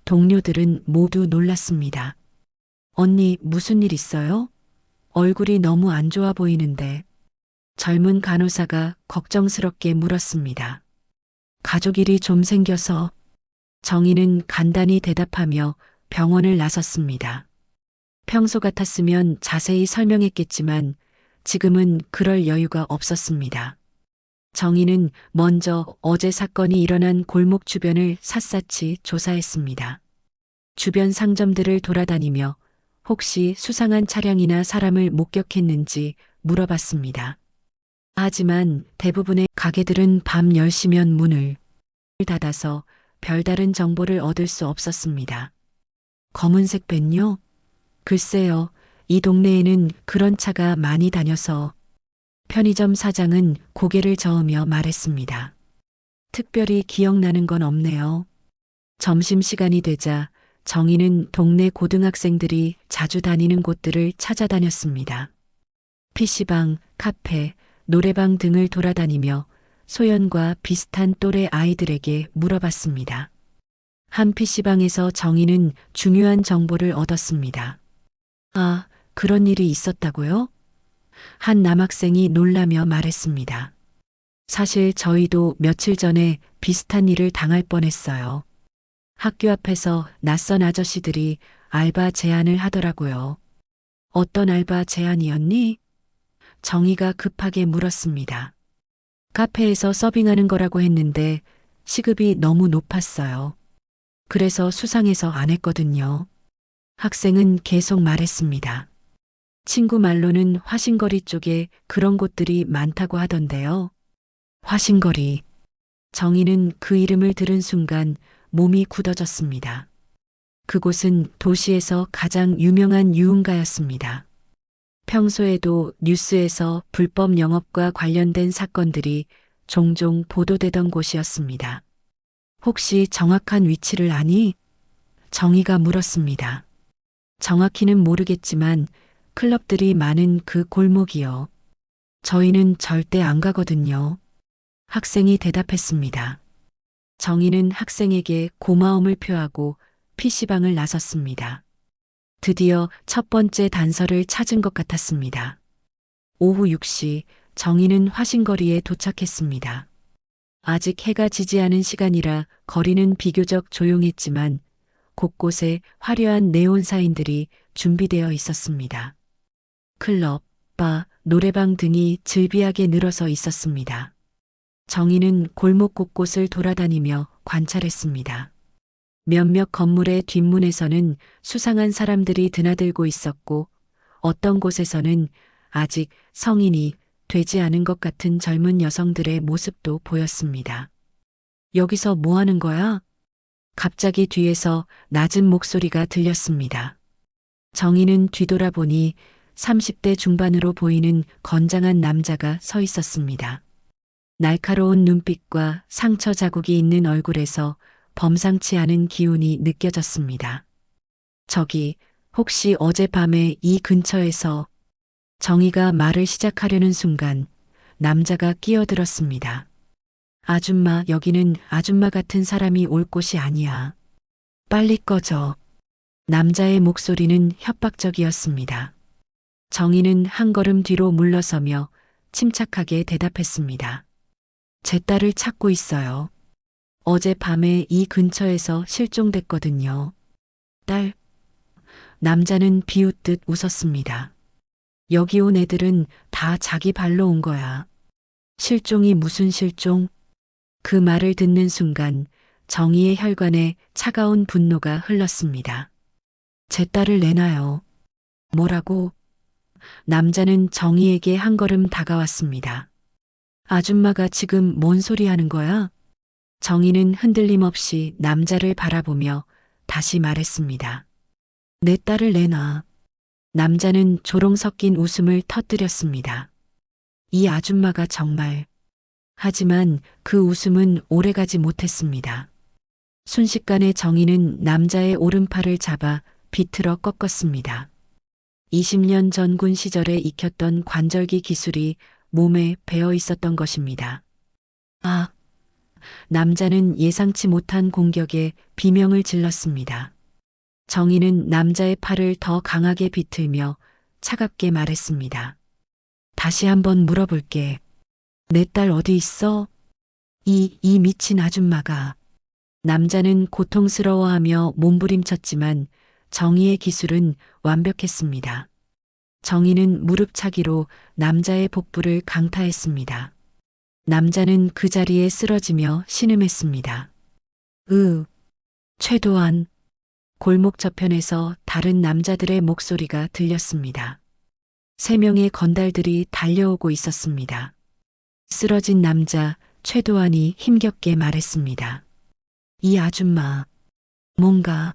Speaker 1: 동료들은 모두 놀랐습니다. 언니, 무슨 일 있어요? 얼굴이 너무 안 좋아 보이는데. 젊은 간호사가 걱정스럽게 물었습니다. 가족 일이 좀 생겨서. 정희는 간단히 대답하며 병원을 나섰습니다. 평소 같았으면 자세히 설명했겠지만 지금은 그럴 여유가 없었습니다. 정희는 먼저 어제 사건이 일어난 골목 주변을 샅샅이 조사했습니다. 주변 상점들을 돌아다니며 혹시 수상한 차량이나 사람을 목격했는지 물어봤습니다. 하지만 대부분의 가게들은 밤 10시면 문을 닫아서 별다른 정보를 얻을 수 없었습니다. 검은색 밴요? 글쎄요, 이 동네에는 그런 차가 많이 다녀서. 편의점 사장은 고개를 저으며 말했습니다. 특별히 기억나는 건 없네요. 점심시간이 되자 정희는 동네 고등학생들이 자주 다니는 곳들을 찾아다녔습니다. PC방, 카페, 노래방 등을 돌아다니며 소연과 비슷한 또래 아이들에게 물어봤습니다. 한 PC방에서 정희는 중요한 정보를 얻었습니다. 아, 그런 일이 있었다고요? 한 남학생이 놀라며 말했습니다. 사실 저희도 며칠 전에 비슷한 일을 당할 뻔했어요. 학교 앞에서 낯선 아저씨들이 알바 제안을 하더라고요. 어떤 알바 제안이었니? 정희가 급하게 물었습니다. 카페에서 서빙하는 거라고 했는데 시급이 너무 높았어요. 그래서 수상해서 안 했거든요. 학생은 계속 말했습니다. 친구 말로는 화신거리 쪽에 그런 곳들이 많다고 하던데요. 화신거리. 정희는 그 이름을 들은 순간 몸이 굳어졌습니다. 그곳은 도시에서 가장 유명한 유흥가였습니다. 평소에도 뉴스에서 불법 영업과 관련된 사건들이 종종 보도되던 곳이었습니다. 혹시 정확한 위치를 아니? 정희가 물었습니다. 정확히는 모르겠지만 클럽들이 많은 그 골목이요. 저희는 절대 안 가거든요. 학생이 대답했습니다. 정희는 학생에게 고마움을 표하고 PC방을 나섰습니다. 드디어 첫 번째 단서를 찾은 것 같았습니다. 오후 6시 정희는 화신거리에 도착했습니다. 아직 해가 지지 않은 시간이라 거리는 비교적 조용했지만 곳곳에 화려한 네온 사인들이 준비되어 있었습니다. 클럽, 바, 노래방 등이 즐비하게 늘어서 있었습니다. 정희는 골목 곳곳을 돌아다니며 관찰했습니다. 몇몇 건물의 뒷문에서는 수상한 사람들이 드나들고 있었고 어떤 곳에서는 아직 성인이 되지 않은 것 같은 젊은 여성들의 모습도 보였습니다. 여기서 뭐 하는 거야? 갑자기 뒤에서 낮은 목소리가 들렸습니다. 정희는 뒤돌아보니 30대 중반으로 보이는 건장한 남자가 서 있었습니다. 날카로운 눈빛과 상처 자국이 있는 얼굴에서 범상치 않은 기운이 느껴졌습니다. 저기, 혹시 어젯밤에 이 근처에서. 정희가 말을 시작하려는 순간 남자가 끼어들었습니다. 아줌마, 여기는 아줌마 같은 사람이 올 곳이 아니야. 빨리 꺼져. 남자의 목소리는 협박적이었습니다. 정희는 한 걸음 뒤로 물러서며 침착하게 대답했습니다. 제 딸을 찾고 있어요. 어젯밤에 이 근처에서 실종됐거든요. 딸. 남자는 비웃듯 웃었습니다. 여기 온 애들은 다 자기 발로 온 거야. 실종이 무슨 실종? 그 말을 듣는 순간 정희의 혈관에 차가운 분노가 흘렀습니다. 제 딸을 내놔요. 뭐라고? 남자는 정희에게 한 걸음 다가왔습니다. 아줌마가 지금 뭔 소리 하는 거야? 정희는 흔들림 없이 남자를 바라보며 다시 말했습니다. 내 딸을 내놔. 남자는 조롱 섞인 웃음을 터뜨렸습니다. 이 아줌마가 정말. 하지만 그 웃음은 오래가지 못했습니다. 순식간에 정희는 남자의 오른팔을 잡아 비틀어 꺾었습니다. 20년 전 군 시절에 익혔던 관절기 기술이 몸에 배어 있었던 것입니다. 아, 남자는 예상치 못한 공격에 비명을 질렀습니다. 정희는 남자의 팔을 더 강하게 비틀며 차갑게 말했습니다. 다시 한번 물어볼게. 내 딸 어디 있어? 이 미친 아줌마가. 남자는 고통스러워하며 몸부림쳤지만 정희의 기술은 완벽했습니다. 정희는 무릎차기로 남자의 복부를 강타했습니다. 남자는 그 자리에 쓰러지며 신음했습니다. 최도한. 골목 저편에서 다른 남자들의 목소리가 들렸습니다. 3명의 건달들이 달려오고 있었습니다. 쓰러진 남자 최도한이 힘겹게 말했습니다. 이 아줌마, 뭔가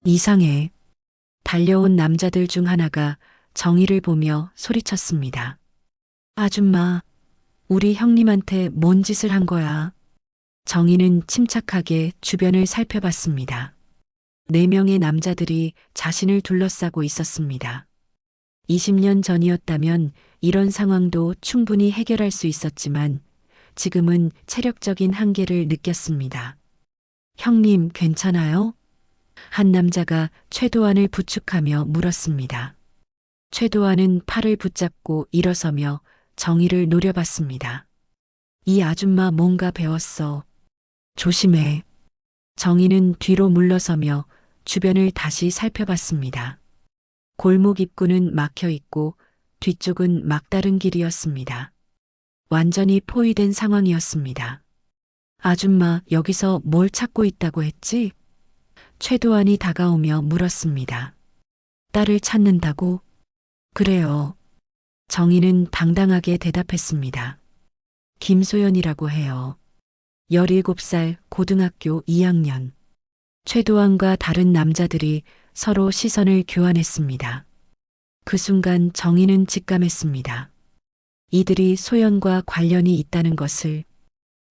Speaker 1: 이상해. 달려온 남자들 중 하나가 정희를 보며 소리쳤습니다. 아줌마, 우리 형님한테 뭔 짓을 한 거야? 정희는 침착하게 주변을 살펴봤습니다. 4명의 남자들이 자신을 둘러싸고 있었습니다. 20년 전이었다면 이런 상황도 충분히 해결할 수 있었지만 지금은 체력적인 한계를 느꼈습니다. 형님, 괜찮아요? 한 남자가 최도한을 부축하며 물었습니다. 최도한은 팔을 붙잡고 일어서며 정희를 노려봤습니다. 이 아줌마 뭔가 배웠어. 조심해. 정희는 뒤로 물러서며 주변을 다시 살펴봤습니다. 골목 입구는 막혀 있고 뒤쪽은 막다른 길이었습니다. 완전히 포위된 상황이었습니다. 아줌마, 여기서 뭘 찾고 있다고 했지? 최도한이 다가오며 물었습니다. 딸을 찾는다고? 그래요. 정희는 당당하게 대답했습니다. 김소연이라고 해요. 17살 고등학교 2학년. 최도한과 다른 남자들이 서로 시선을 교환했습니다. 그 순간 정희는 직감했습니다. 이들이 소연과 관련이 있다는 것을.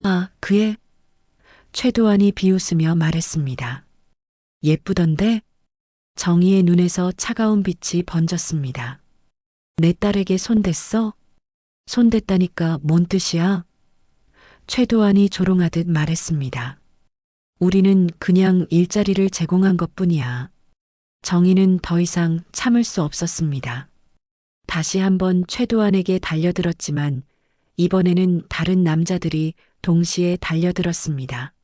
Speaker 1: 아, 그애? 최도한이 비웃으며 말했습니다. 예쁘던데? 정희의 눈에서 차가운 빛이 번졌습니다. 내 딸에게 손댔어? 손댔다니까 뭔 뜻이야? 최도한이 조롱하듯 말했습니다. 우리는 그냥 일자리를 제공한 것뿐이야. 정희는 더 이상 참을 수 없었습니다. 다시 한번 최도한에게 달려들었지만 이번에는 다른 남자들이 동시에 달려들었습니다.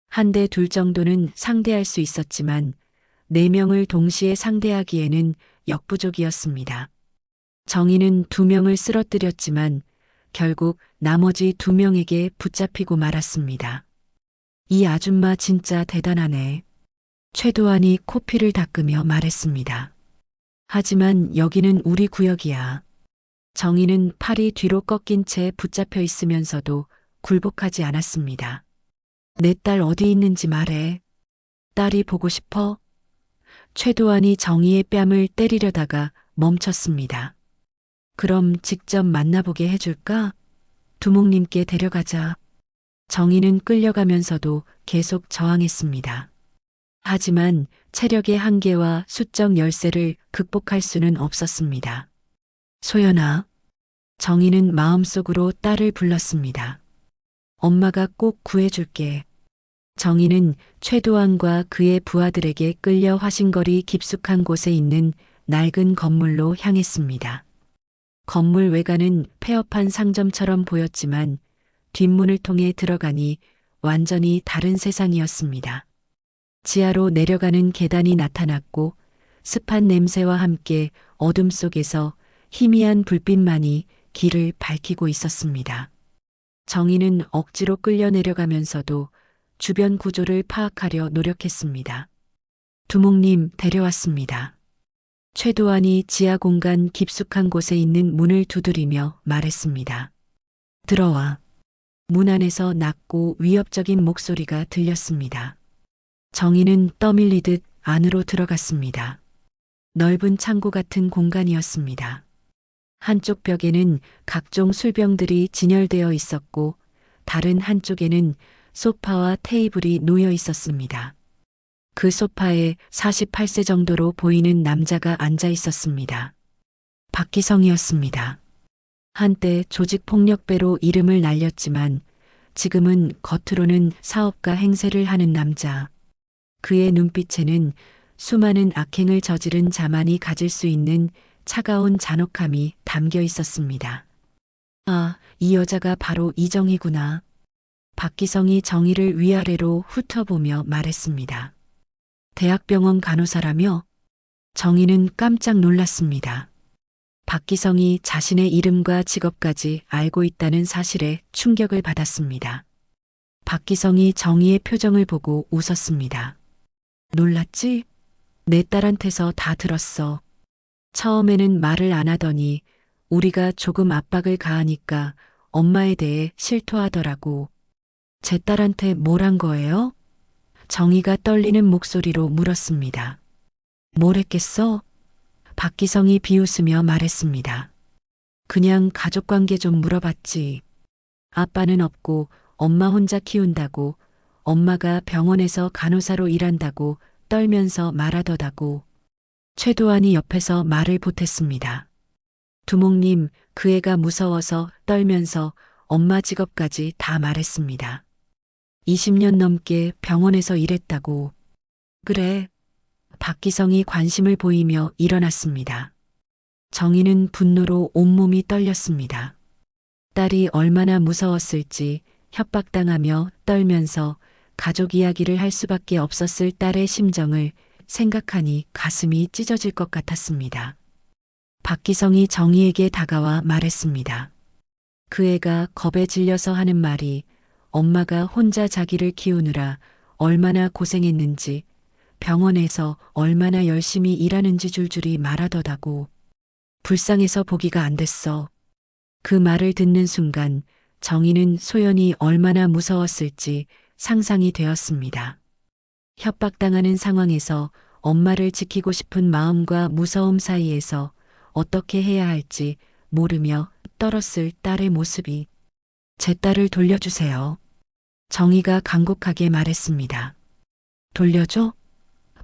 Speaker 1: 한 대 둘 정도는 상대할 수 있었지만 4명을 동시에 상대하기에는 역부족이었습니다. 정희는 2명을 쓰러뜨렸지만 결국 나머지 2명에게 붙잡히고 말았습니다. 이 아줌마 진짜 대단하네. 최도한이 코피를 닦으며 말했습니다. 하지만 여기는 우리 구역이야. 정희는 팔이 뒤로 꺾인 채 붙잡혀 있으면서도 굴복하지 않았습니다. 내 딸 어디 있는지 말해. 딸이 보고 싶어? 최도한이 정희의 뺨을 때리려다가 멈췄습니다. 그럼 직접 만나보게 해줄까? 두목님께 데려가자. 정희는 끌려가면서도 계속 저항했습니다. 하지만 체력의 한계와 수적 열쇠를 극복할 수는 없었습니다. 소연아. 정희는 마음속으로 딸을 불렀습니다. 엄마가 꼭 구해줄게. 정희는 최도한과 그의 부하들에게 끌려 화신거리 깊숙한 곳에 있는 낡은 건물로 향했습니다. 건물 외관은 폐업한 상점처럼 보였지만 뒷문을 통해 들어가니 완전히 다른 세상이었습니다. 지하로 내려가는 계단이 나타났고 습한 냄새와 함께 어둠 속에서 희미한 불빛만이 길을 밝히고 있었습니다. 정희는 억지로 끌려 내려가면서도 주변 구조를 파악하려 노력했습니다. 두목님, 데려왔습니다. 최도한이 지하 공간 깊숙한 곳에 있는 문을 두드리며 말했습니다. 들어와. 문 안에서 낮고 위협적인 목소리가 들렸습니다. 정희는 떠밀리듯 안으로 들어갔습니다. 넓은 창고 같은 공간이었습니다. 한쪽 벽에는 각종 술병들이 진열되어 있었고 다른 한쪽에는 소파와 테이블이 놓여 있었습니다. 그 소파에 48세 정도로 보이는 남자가 앉아 있었습니다. 박기성이었습니다. 한때 조직폭력배로 이름을 날렸지만 지금은 겉으로는 사업가 행세를 하는 남자. 그의 눈빛에는 수많은 악행을 저지른 자만이 가질 수 있는 차가운 잔혹함이 담겨 있었습니다. 아, 이 여자가 바로 이정희구나. 박기성이 정희를 위아래로 훑어보며 말했습니다. 대학병원 간호사라며? 정희는 깜짝 놀랐습니다. 박기성이 자신의 이름과 직업까지 알고 있다는 사실에 충격을 받았습니다. 박기성이 정희의 표정을 보고 웃었습니다. 놀랐지? 내 딸한테서 다 들었어. 처음에는 말을 안 하더니 우리가 조금 압박을 가하니까 엄마에 대해 실토하더라고. 제 딸한테 뭘 한 거예요? 정희가 떨리는 목소리로 물었습니다. 뭘 했겠어? 박기성이 비웃으며 말했습니다. 그냥 가족관계 좀 물어봤지. 아빠는 없고 엄마 혼자 키운다고, 엄마가 병원에서 간호사로 일한다고 떨면서 말하더다고. 최도환이 옆에서 말을 보탰습니다. 두목님, 그 애가 무서워서 떨면서 엄마 직업까지 다 말했습니다. 20년 넘게 병원에서 일했다고. 그래. 박기성이 관심을 보이며 일어났습니다. 정희는 분노로 온몸이 떨렸습니다. 딸이 얼마나 무서웠을지 협박당하며 떨면서 가족 이야기를 할 수밖에 없었을 딸의 심정을 생각하니 가슴이 찢어질 것 같았습니다. 박기성이 정희에게 다가와 말했습니다. 그 애가 겁에 질려서 하는 말이 엄마가 혼자 자기를 키우느라 얼마나 고생했는지, 병원에서 얼마나 열심히 일하는지 줄줄이 말하더다고. 불쌍해서 보기가 안 됐어. 그 말을 듣는 순간 정희는 소연이 얼마나 무서웠을지 상상이 되었습니다. 협박당하는 상황에서 엄마를 지키고 싶은 마음과 무서움 사이에서 어떻게 해야 할지 모르며 떨었을 딸의 모습이. 제 딸을 돌려주세요. 정희가 간곡하게 말했습니다. 돌려줘?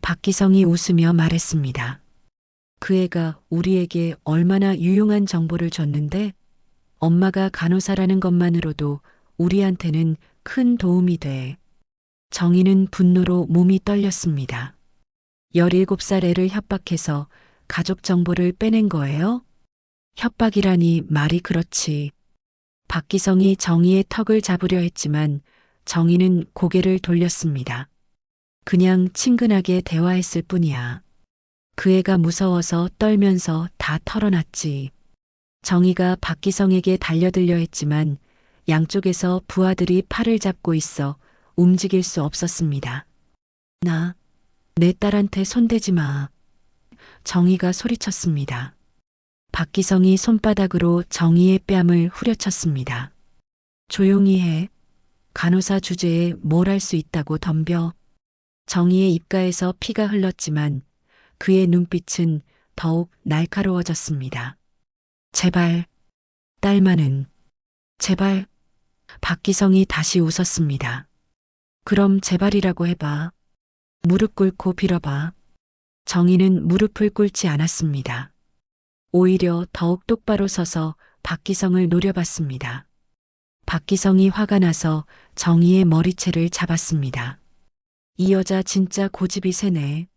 Speaker 1: 박기성이 웃으며 말했습니다. 그 애가 우리에게 얼마나 유용한 정보를 줬는데 엄마가 간호사라는 것만으로도 우리한테는 큰 도움이 돼. 정희는 분노로 몸이 떨렸습니다. 17살 애를 협박해서 가족 정보를 빼낸 거예요? 협박이라니 말이 그렇지. 박기성이 정희의 턱을 잡으려 했지만 정희는 고개를 돌렸습니다. 그냥 친근하게 대화했을 뿐이야. 그 애가 무서워서 떨면서 다 털어놨지. 정희가 박기성에게 달려들려 했지만 양쪽에서 부하들이 팔을 잡고 있어 움직일 수 없었습니다. 내 딸한테 손대지 마. 정희가 소리쳤습니다. 박기성이 손바닥으로 정희의 뺨을 후려쳤습니다. 조용히 해. 간호사 주제에 뭘 할 수 있다고 덤벼. 정희의 입가에서 피가 흘렀지만 그의 눈빛은 더욱 날카로워졌습니다. 제발, 딸만은, 제발. 박기성이 다시 웃었습니다. 그럼 제발이라고 해봐. 무릎 꿇고 빌어봐. 정희는 무릎을 꿇지 않았습니다. 오히려 더욱 똑바로 서서 박기성을 노려봤습니다. 박기성이 화가 나서 정희의 머리채를 잡았습니다. 이 여자 진짜 고집이 세네.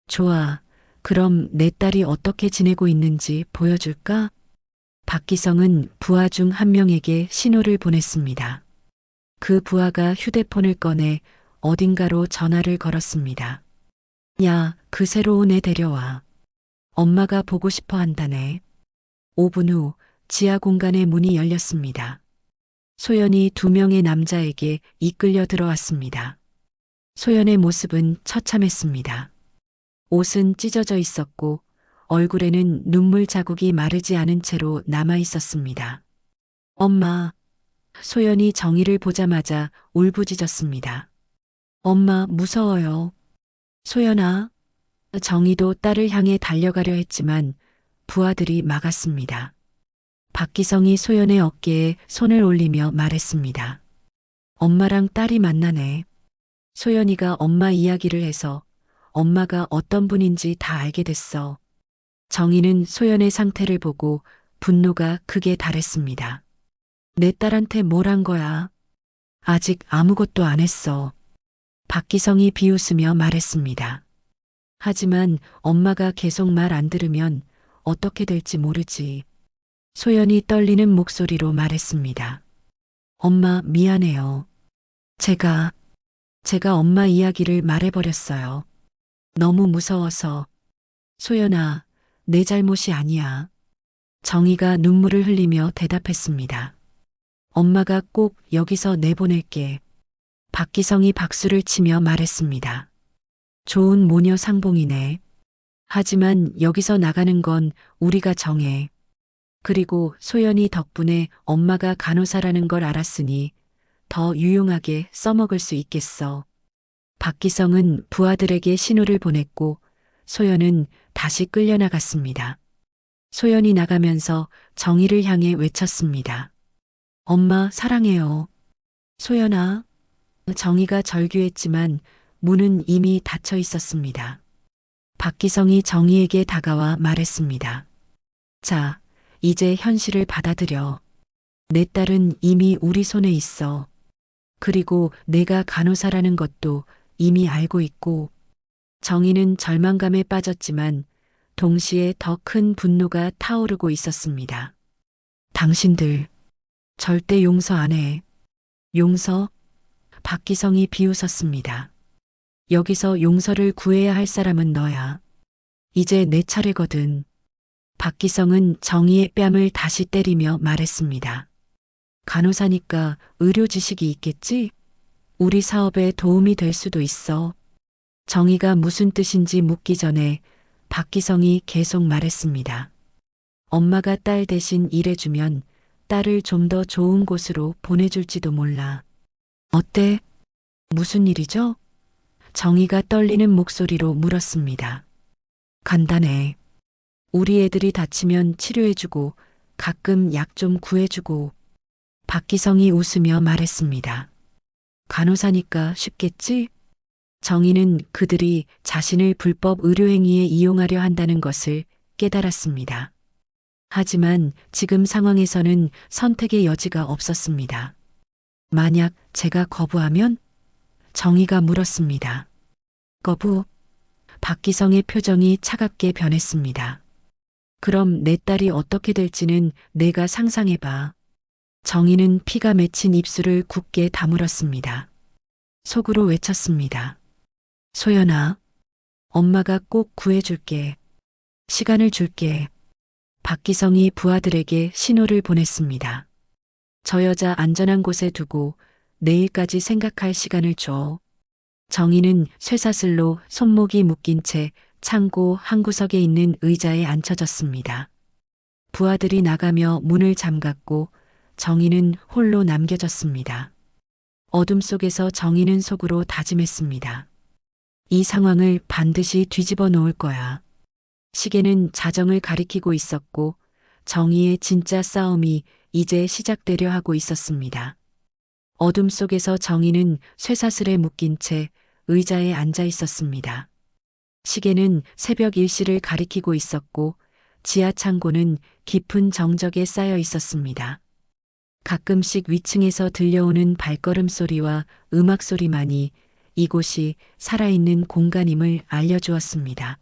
Speaker 1: 좋아. 그럼 내 딸이 어떻게 지내고 있는지 보여줄까? 박기성은 부하 중 한 명에게 신호를 보냈습니다. 그 부하가 휴대폰을 꺼내 어딘가로 전화를 걸었습니다. 야, 그 새로운 애 데려와. 엄마가 보고 싶어 한다네. 5분 후 지하 공간의 문이 열렸습니다. 소연이 2명의 남자에게 이끌려 들어왔습니다. 소연의 모습은 처참했습니다. 옷은 찢어져 있었고 얼굴에는 눈물 자국이 마르지 않은 채로 남아 있었습니다. 엄마. 소연이 정희를 보자마자 울부짖었습니다. 엄마, 무서워요. 소연아. 정희도 딸을 향해 달려가려 했지만 부하들이 막았습니다. 박기성이 소연의 어깨에 손을 올리며 말했습니다. 엄마랑 딸이 만나네. 소연이가 엄마 이야기를 해서 엄마가 어떤 분인지 다 알게 됐어. 정희는 소연의 상태를 보고 분노가 극에 달했습니다. 내 딸한테 뭘 한 거야? 아직 아무것도 안 했어. 박기성이 비웃으며 말했습니다. 하지만 엄마가 계속 말 안 들으면 어떻게 될지 모르지. 소연이 떨리는 목소리로 말했습니다. 엄마 미안해요. 제가 엄마 이야기를 말해버렸어요. 너무 무서워서. 소연아, 내 잘못이 아니야. 정희가 눈물을 흘리며 대답했습니다. 엄마가 꼭 여기서 내보낼게. 박기성이 박수를 치며 말했습니다. 좋은 모녀 상봉이네. 하지만 여기서 나가는 건 우리가 정해. 그리고 소연이 덕분에 엄마가 간호사라는 걸 알았으니 더 유용하게 써먹을 수 있겠어. 박기성은 부하들에게 신호를 보냈고 소연은 다시 끌려나갔습니다. 소연이 나가면서 정희를 향해 외쳤습니다. 엄마 사랑해요. 소연아. 정희가 절규했지만 문은 이미 닫혀 있었습니다. 박기성이 정희에게 다가와 말했습니다. 자, 이제 현실을 받아들여. 내 딸은 이미 우리 손에 있어. 그리고 내가 간호사라는 것도 이미 알고 있고. 정희는 절망감에 빠졌지만 동시에 더 큰 분노가 타오르고 있었습니다. 당신들 절대 용서 안 해. 용서? 박기성이 비웃었습니다. 여기서 용서를 구해야 할 사람은 너야. 이제 내 차례거든. 박기성은 정희의 뺨을 다시 때리며 말했습니다. 간호사니까 의료 지식이 있겠지? 우리 사업에 도움이 될 수도 있어. 정희가 무슨 뜻인지 묻기 전에 박기성이 계속 말했습니다. 엄마가 딸 대신 일해주면 딸을 좀 더 좋은 곳으로 보내줄지도 몰라. 어때? 무슨 일이죠? 정희가 떨리는 목소리로 물었습니다. 간단해. 우리 애들이 다치면 치료해주고 가끔 약 좀 구해주고. 박기성이 웃으며 말했습니다. 간호사니까 쉽겠지? 정희는 그들이 자신을 불법 의료행위에 이용하려 한다는 것을 깨달았습니다. 하지만 지금 상황에서는 선택의 여지가 없었습니다. 만약 제가 거부하면? 정희가 물었습니다. 거부? 박기성의 표정이 차갑게 변했습니다. 그럼 내 딸이 어떻게 될지는 내가 상상해봐. 정희는 피가 맺힌 입술을 굳게 다물었습니다. 속으로 외쳤습니다. 소연아, 엄마가 꼭 구해줄게. 시간을 줄게. 박기성이 부하들에게 신호를 보냈습니다. 저 여자 안전한 곳에 두고 내일까지 생각할 시간을 줘. 정희는 쇠사슬로 손목이 묶인 채 창고 한 구석에 있는 의자에 앉혀졌습니다. 부하들이 나가며 문을 잠갔고 정희는 홀로 남겨졌습니다. 어둠 속에서 정희는 속으로 다짐했습니다. 이 상황을 반드시 뒤집어 놓을 거야. 시계는 자정을 가리키고 있었고 정희의 진짜 싸움이 이제 시작되려 하고 있었습니다. 어둠 속에서 정희는 쇠사슬에 묶인 채 의자에 앉아 있었습니다. 시계는 새벽 1시를 가리키고 있었고 지하 창고는 깊은 정적에 쌓여 있었습니다. 가끔씩 위층에서 들려오는 발걸음 소리와 음악 소리만이 이곳이 살아있는 공간임을 알려주었습니다.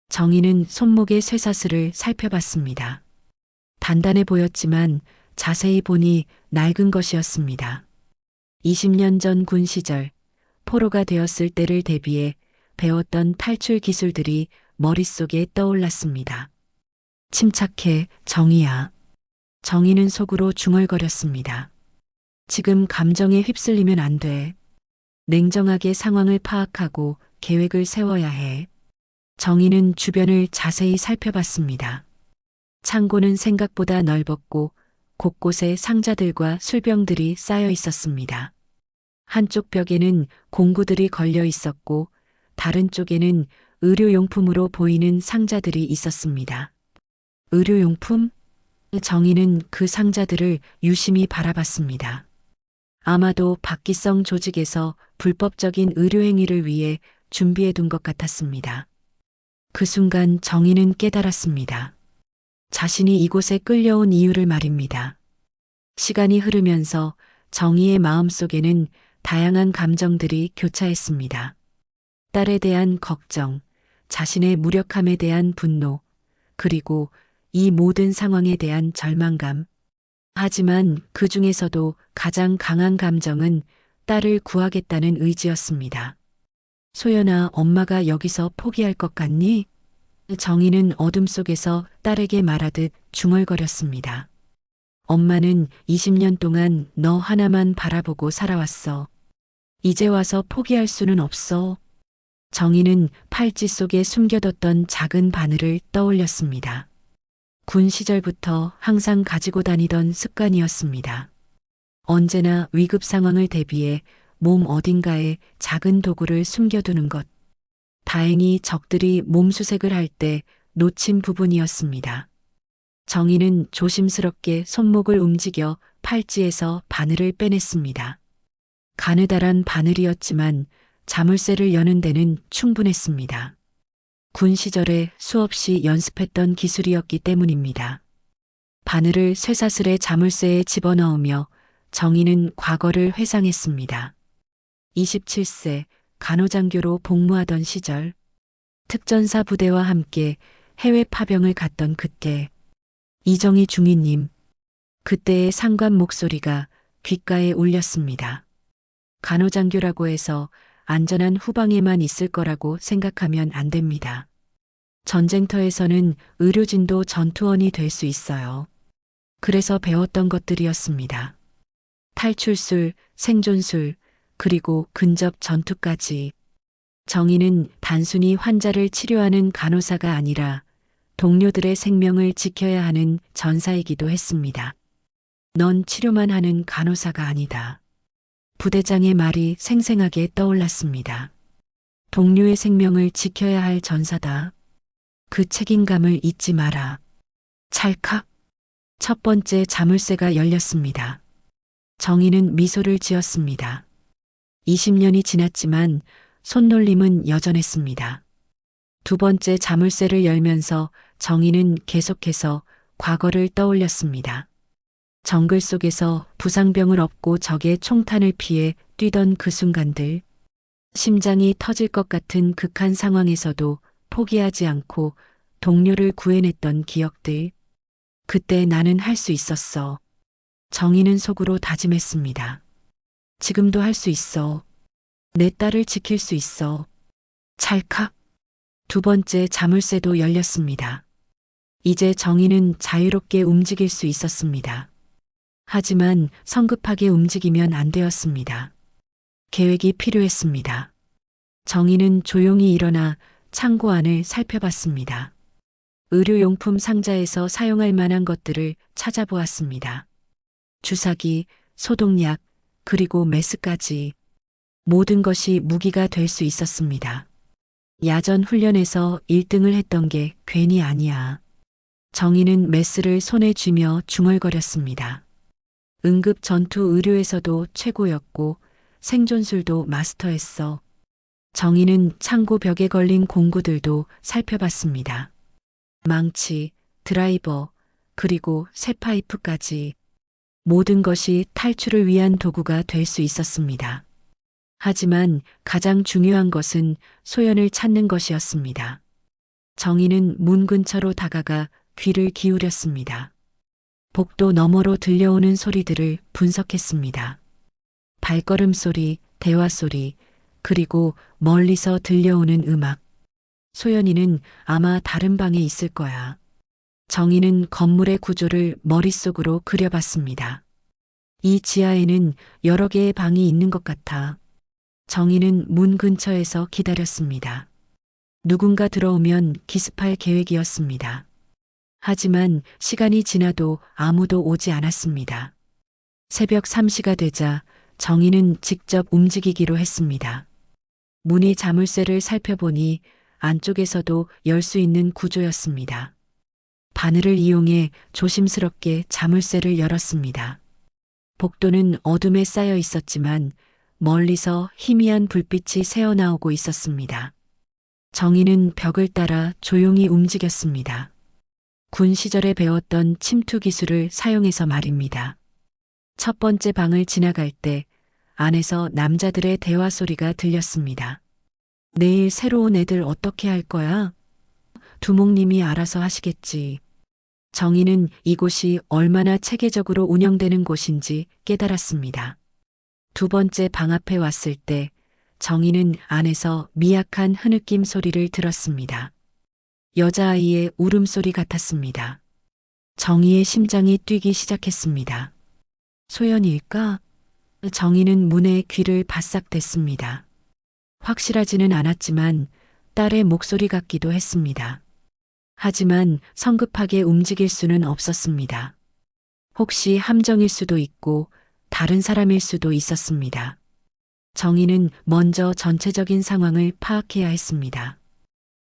Speaker 1: 정희는 손목의 쇠사슬을 살펴봤습니다. 단단해 보였지만 자세히 보니 낡은 것이었습니다. 20년 전 군 시절 포로가 되었을 때를 대비해 배웠던 탈출 기술들이 머릿속에 떠올랐습니다. 침착해, 정희야. 정희는 속으로 중얼거렸습니다. 지금 감정에 휩쓸리면 안 돼. 냉정하게 상황을 파악하고 계획을 세워야 해. 정희는 주변을 자세히 살펴봤습니다. 창고는 생각보다 넓었고 곳곳에 상자들과 술병들이 쌓여 있었습니다. 한쪽 벽에는 공구들이 걸려 있었고 다른 쪽에는 의료용품으로 보이는 상자들이 있었습니다. 의료용품? 정희는 그 상자들을 유심히 바라봤습니다. 아마도 박기성 조직에서 불법적인 의료행위를 위해 준비해 둔 것 같았습니다. 그 순간 정희는 깨달았습니다. 자신이 이곳에 끌려온 이유를 말입니다. 시간이 흐르면서 정희의 마음속에는 다양한 감정들이 교차했습니다. 딸에 대한 걱정, 자신의 무력함에 대한 분노, 그리고 이 모든 상황에 대한 절망감. 하지만 그 중에서도 가장 강한 감정은 딸을 구하겠다는 의지였습니다. 소연아, 엄마가 여기서 포기할 것 같니? 정희는 어둠 속에서 딸에게 말하듯 중얼거렸습니다. 엄마는 20년 동안 너 하나만 바라보고 살아왔어. 이제 와서 포기할 수는 없어. 정희는 팔찌 속에 숨겨뒀던 작은 바늘을 떠올렸습니다. 군 시절부터 항상 가지고 다니던 습관이었습니다. 언제나 위급 상황을 대비해 몸 어딘가에 작은 도구를 숨겨두는 것. 다행히 적들이 몸수색을 할 때 놓친 부분이었습니다. 정희는 조심스럽게 손목을 움직여 팔찌에서 바늘을 빼냈습니다. 가느다란 바늘이었지만 자물쇠를 여는 데는 충분했습니다. 군 시절에 수없이 연습했던 기술이었기 때문입니다. 바늘을 쇠사슬의 자물쇠에 집어넣으며 정희는 과거를 회상했습니다. 27세 간호장교로 복무하던 시절, 특전사 부대와 함께 해외 파병을 갔던 그때, 이정희 중위님, 그때의 상관 목소리가 귓가에 울렸습니다. 간호장교라고 해서 안전한 후방에만 있을 거라고 생각하면 안 됩니다. 전쟁터에서는 의료진도 전투원이 될 수 있어요. 그래서 배웠던 것들이었습니다. 탈출술, 생존술, 그리고 근접 전투까지. 정희는 단순히 환자를 치료하는 간호사가 아니라 동료들의 생명을 지켜야 하는 전사이기도 했습니다. 넌 치료만 하는 간호사가 아니다. 부대장의 말이 생생하게 떠올랐습니다. 동료의 생명을 지켜야 할 전사다. 그 책임감을 잊지 마라. 찰칵. 첫 번째 자물쇠가 열렸습니다. 정희는 미소를 지었습니다. 20년이 지났지만 손놀림은 여전했습니다. 두 번째 자물쇠를 열면서 정희는 계속해서 과거를 떠올렸습니다. 정글 속에서 부상병을 업고 적의 총탄을 피해 뛰던 그 순간들, 심장이 터질 것 같은 극한 상황에서도 포기하지 않고 동료를 구해냈던 기억들. 그때 나는 할 수 있었어. 정희는 속으로 다짐했습니다. 지금도 할 수 있어. 내 딸을 지킬 수 있어. 찰칵. 두 번째 자물쇠도 열렸습니다. 이제 정희는 자유롭게 움직일 수 있었습니다. 하지만 성급하게 움직이면 안 되었습니다. 계획이 필요했습니다. 정희는 조용히 일어나 창고 안을 살펴봤습니다. 의료용품 상자에서 사용할 만한 것들을 찾아보았습니다. 주사기, 소독약, 그리고 메스까지. 모든 것이 무기가 될 수 있었습니다. 야전 훈련에서 1등을 했던 게 괜히 아니야. 정희는 메스를 손에 쥐며 중얼거렸습니다. 응급 전투 의료에서도 최고였고 생존술도 마스터했어. 정희는 창고 벽에 걸린 공구들도 살펴봤습니다. 망치, 드라이버, 그리고 새 파이프까지. 모든 것이 탈출을 위한 도구가 될 수 있었습니다. 하지만 가장 중요한 것은 소연을 찾는 것이었습니다. 정희는 문 근처로 다가가 귀를 기울였습니다. 복도 너머로 들려오는 소리들을 분석했습니다. 발걸음 소리, 대화 소리, 그리고 멀리서 들려오는 음악. 소연이는 아마 다른 방에 있을 거야. 정희는 건물의 구조를 머릿속으로 그려봤습니다. 이 지하에는 여러 개의 방이 있는 것 같아. 정희는 문 근처에서 기다렸습니다. 누군가 들어오면 기습할 계획이었습니다. 하지만 시간이 지나도 아무도 오지 않았습니다. 새벽 3시가 되자 정희는 직접 움직이기로 했습니다. 문의 자물쇠를 살펴보니 안쪽에서도 열 수 있는 구조였습니다. 바늘을 이용해 조심스럽게 자물쇠를 열었습니다. 복도는 어둠에 쌓여 있었지만 멀리서 희미한 불빛이 새어나오고 있었습니다. 정희는 벽을 따라 조용히 움직였습니다. 군 시절에 배웠던 침투 기술을 사용해서 말입니다. 첫 번째 방을 지나갈 때 안에서 남자들의 대화 소리가 들렸습니다. 내일 새로운 애들 어떻게 할 거야? 두목님이 알아서 하시겠지. 정희는 이곳이 얼마나 체계적으로 운영되는 곳인지 깨달았습니다. 두 번째 방 앞에 왔을 때 정희는 안에서 미약한 흐느낌 소리를 들었습니다. 여자아이의 울음소리 같았습니다. 정희의 심장이 뛰기 시작했습니다. 소연일까? 정희는 문에 귀를 바싹 댔습니다. 확실하지는 않았지만 딸의 목소리 같기도 했습니다. 하지만 성급하게 움직일 수는 없었습니다. 혹시 함정일 수도 있고 다른 사람일 수도 있었습니다. 정희는 먼저 전체적인 상황을 파악해야 했습니다.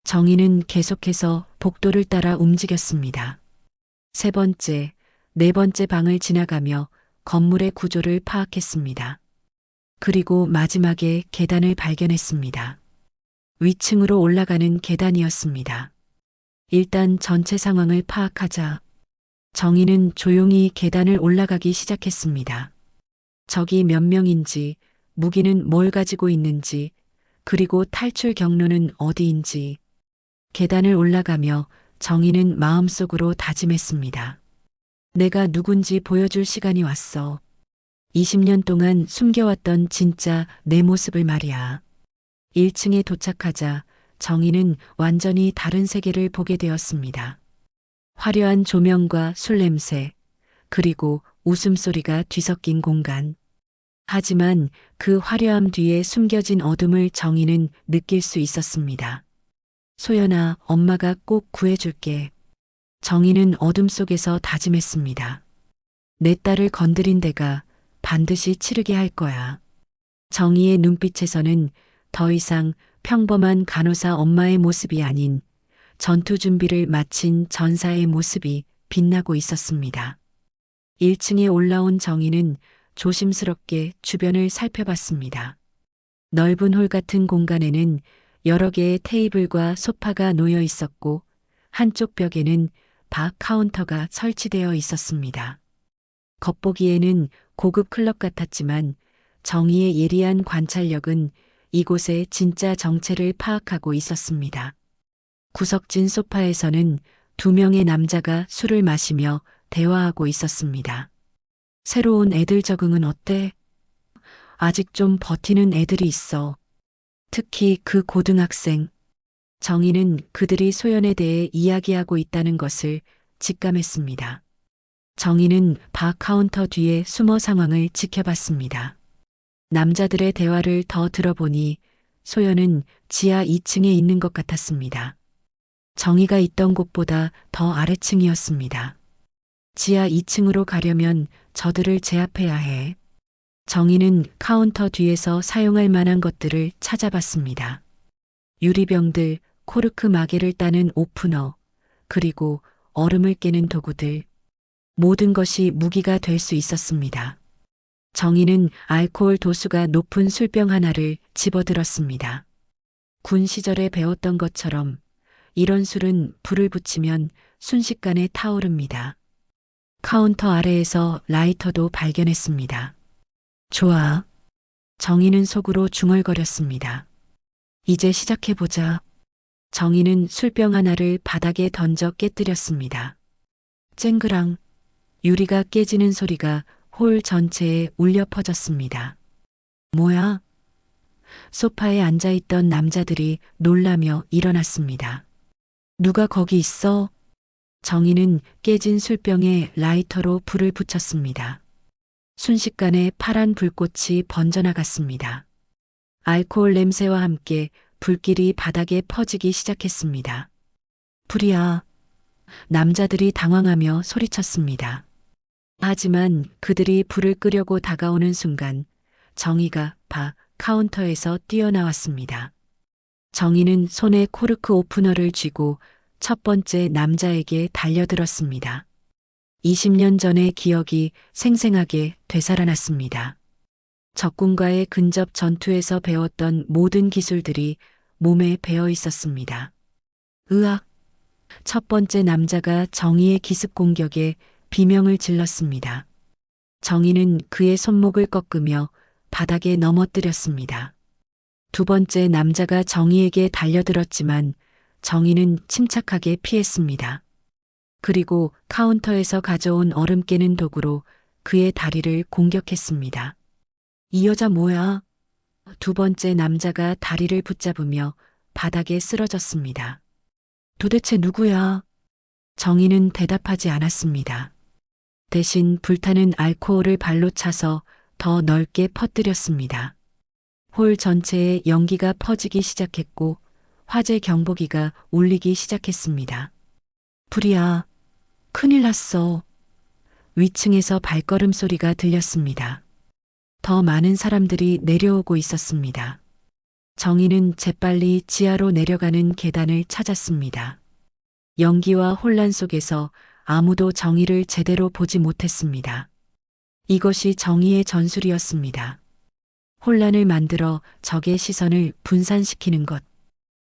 Speaker 1: 정희는 계속해서 복도를 따라 움직였습니다. 세 번째, 네 번째 방을 지나가며 건물의 구조를 파악했습니다. 그리고 마지막에 계단을 발견했습니다. 위층으로 올라가는 계단이었습니다. 일단 전체 상황을 파악하자. 정희는 조용히 계단을 올라가기 시작했습니다. 적이 몇 명인지, 무기는 뭘 가지고 있는지, 그리고 탈출 경로는 어디인지. 계단을 올라가며 정희는 마음속으로 다짐했습니다. 내가 누군지 보여줄 시간이 왔어. 20년 동안 숨겨왔던 진짜 내 모습을 말이야. 1층에 도착하자 정희는 완전히 다른 세계를 보게 되었습니다. 화려한 조명과 술 냄새, 그리고 웃음소리가 뒤섞인 공간. 하지만 그 화려함 뒤에 숨겨진 어둠을 정희는 느낄 수 있었습니다. 소연아, 엄마가 꼭 구해줄게. 정희는 어둠 속에서 다짐했습니다. 내 딸을 건드린 데가 반드시 치르게 할 거야. 정희의 눈빛에서는 더 이상 평범한 간호사 엄마의 모습이 아닌 전투 준비를 마친 전사의 모습이 빛나고 있었습니다. 1층에 올라온 정희는 조심스럽게 주변을 살펴봤습니다. 넓은 홀 같은 공간에는 여러 개의 테이블과 소파가 놓여 있었고 한쪽 벽에는 바 카운터가 설치되어 있었습니다. 겉보기에는 고급 클럽 같았지만 정희의 예리한 관찰력은 이곳의 진짜 정체를 파악하고 있었습니다. 구석진 소파에서는 2명의 남자가 술을 마시며 대화하고 있었습니다. 새로운 애들 적응은 어때? 아직 좀 버티는 애들이 있어. 특히 그 고등학생. 정희는 그들이 소연에 대해 이야기하고 있다는 것을 직감했습니다. 정희는 바 카운터 뒤에 숨어 상황을 지켜봤습니다. 남자들의 대화를 더 들어보니 소연은 지하 2층에 있는 것 같았습니다. 정희가 있던 곳보다 더 아래층이었습니다. 지하 2층으로 가려면 저들을 제압해야 해. 정희는 카운터 뒤에서 사용할 만한 것들을 찾아봤습니다. 유리병들, 코르크 마개를 따는 오프너, 그리고 얼음을 깨는 도구들. 모든 것이 무기가 될 수 있었습니다. 정희는 알코올 도수가 높은 술병 하나를 집어들었습니다. 군 시절에 배웠던 것처럼 이런 술은 불을 붙이면 순식간에 타오릅니다. 카운터 아래에서 라이터도 발견했습니다. 좋아. 정희는 속으로 중얼거렸습니다. 이제 시작해보자. 정희는 술병 하나를 바닥에 던져 깨뜨렸습니다. 쨍그랑 유리가 깨지는 소리가 홀 전체에 울려 퍼졌습니다. 뭐야? 소파에 앉아있던 남자들이 놀라며 일어났습니다. 누가 거기 있어? 정희는 깨진 술병에 라이터로 불을 붙였습니다. 순식간에 파란 불꽃이 번져나갔습니다. 알코올 냄새와 함께 불길이 바닥에 퍼지기 시작했습니다. 불이야. 남자들이 당황하며 소리쳤습니다. 하지만 그들이 불을 끄려고 다가오는 순간 정희가 바 카운터에서 뛰어나왔습니다. 정희는 손에 코르크 오프너를 쥐고 첫 번째 남자에게 달려들었습니다. 20년 전의 기억이 생생하게 되살아났습니다. 적군과의 근접 전투에서 배웠던 모든 기술들이 몸에 배어 있었습니다. 으악! 첫 번째 남자가 정희의 기습 공격에 비명을 질렀습니다. 정희는 그의 손목을 꺾으며 바닥에 넘어뜨렸습니다. 두 번째 남자가 정희에게 달려들었지만 정희는 침착하게 피했습니다. 그리고 카운터에서 가져온 얼음 깨는 도구로 그의 다리를 공격했습니다. 이 여자 뭐야? 두 번째 남자가 다리를 붙잡으며 바닥에 쓰러졌습니다. 도대체 누구야? 정희는 대답하지 않았습니다. 대신 불타는 알코올을 발로 차서 더 넓게 퍼뜨렸습니다. 홀 전체에 연기가 퍼지기 시작했고 화재 경보기가 울리기 시작했습니다. 불이야. 큰일 났어. 위층에서 발걸음 소리가 들렸습니다. 더 많은 사람들이 내려오고 있었습니다. 정희는 재빨리 지하로 내려가는 계단을 찾았습니다. 연기와 혼란 속에서 아무도 정희를 제대로 보지 못했습니다. 이것이 정희의 전술이었습니다. 혼란을 만들어 적의 시선을 분산시키는 것.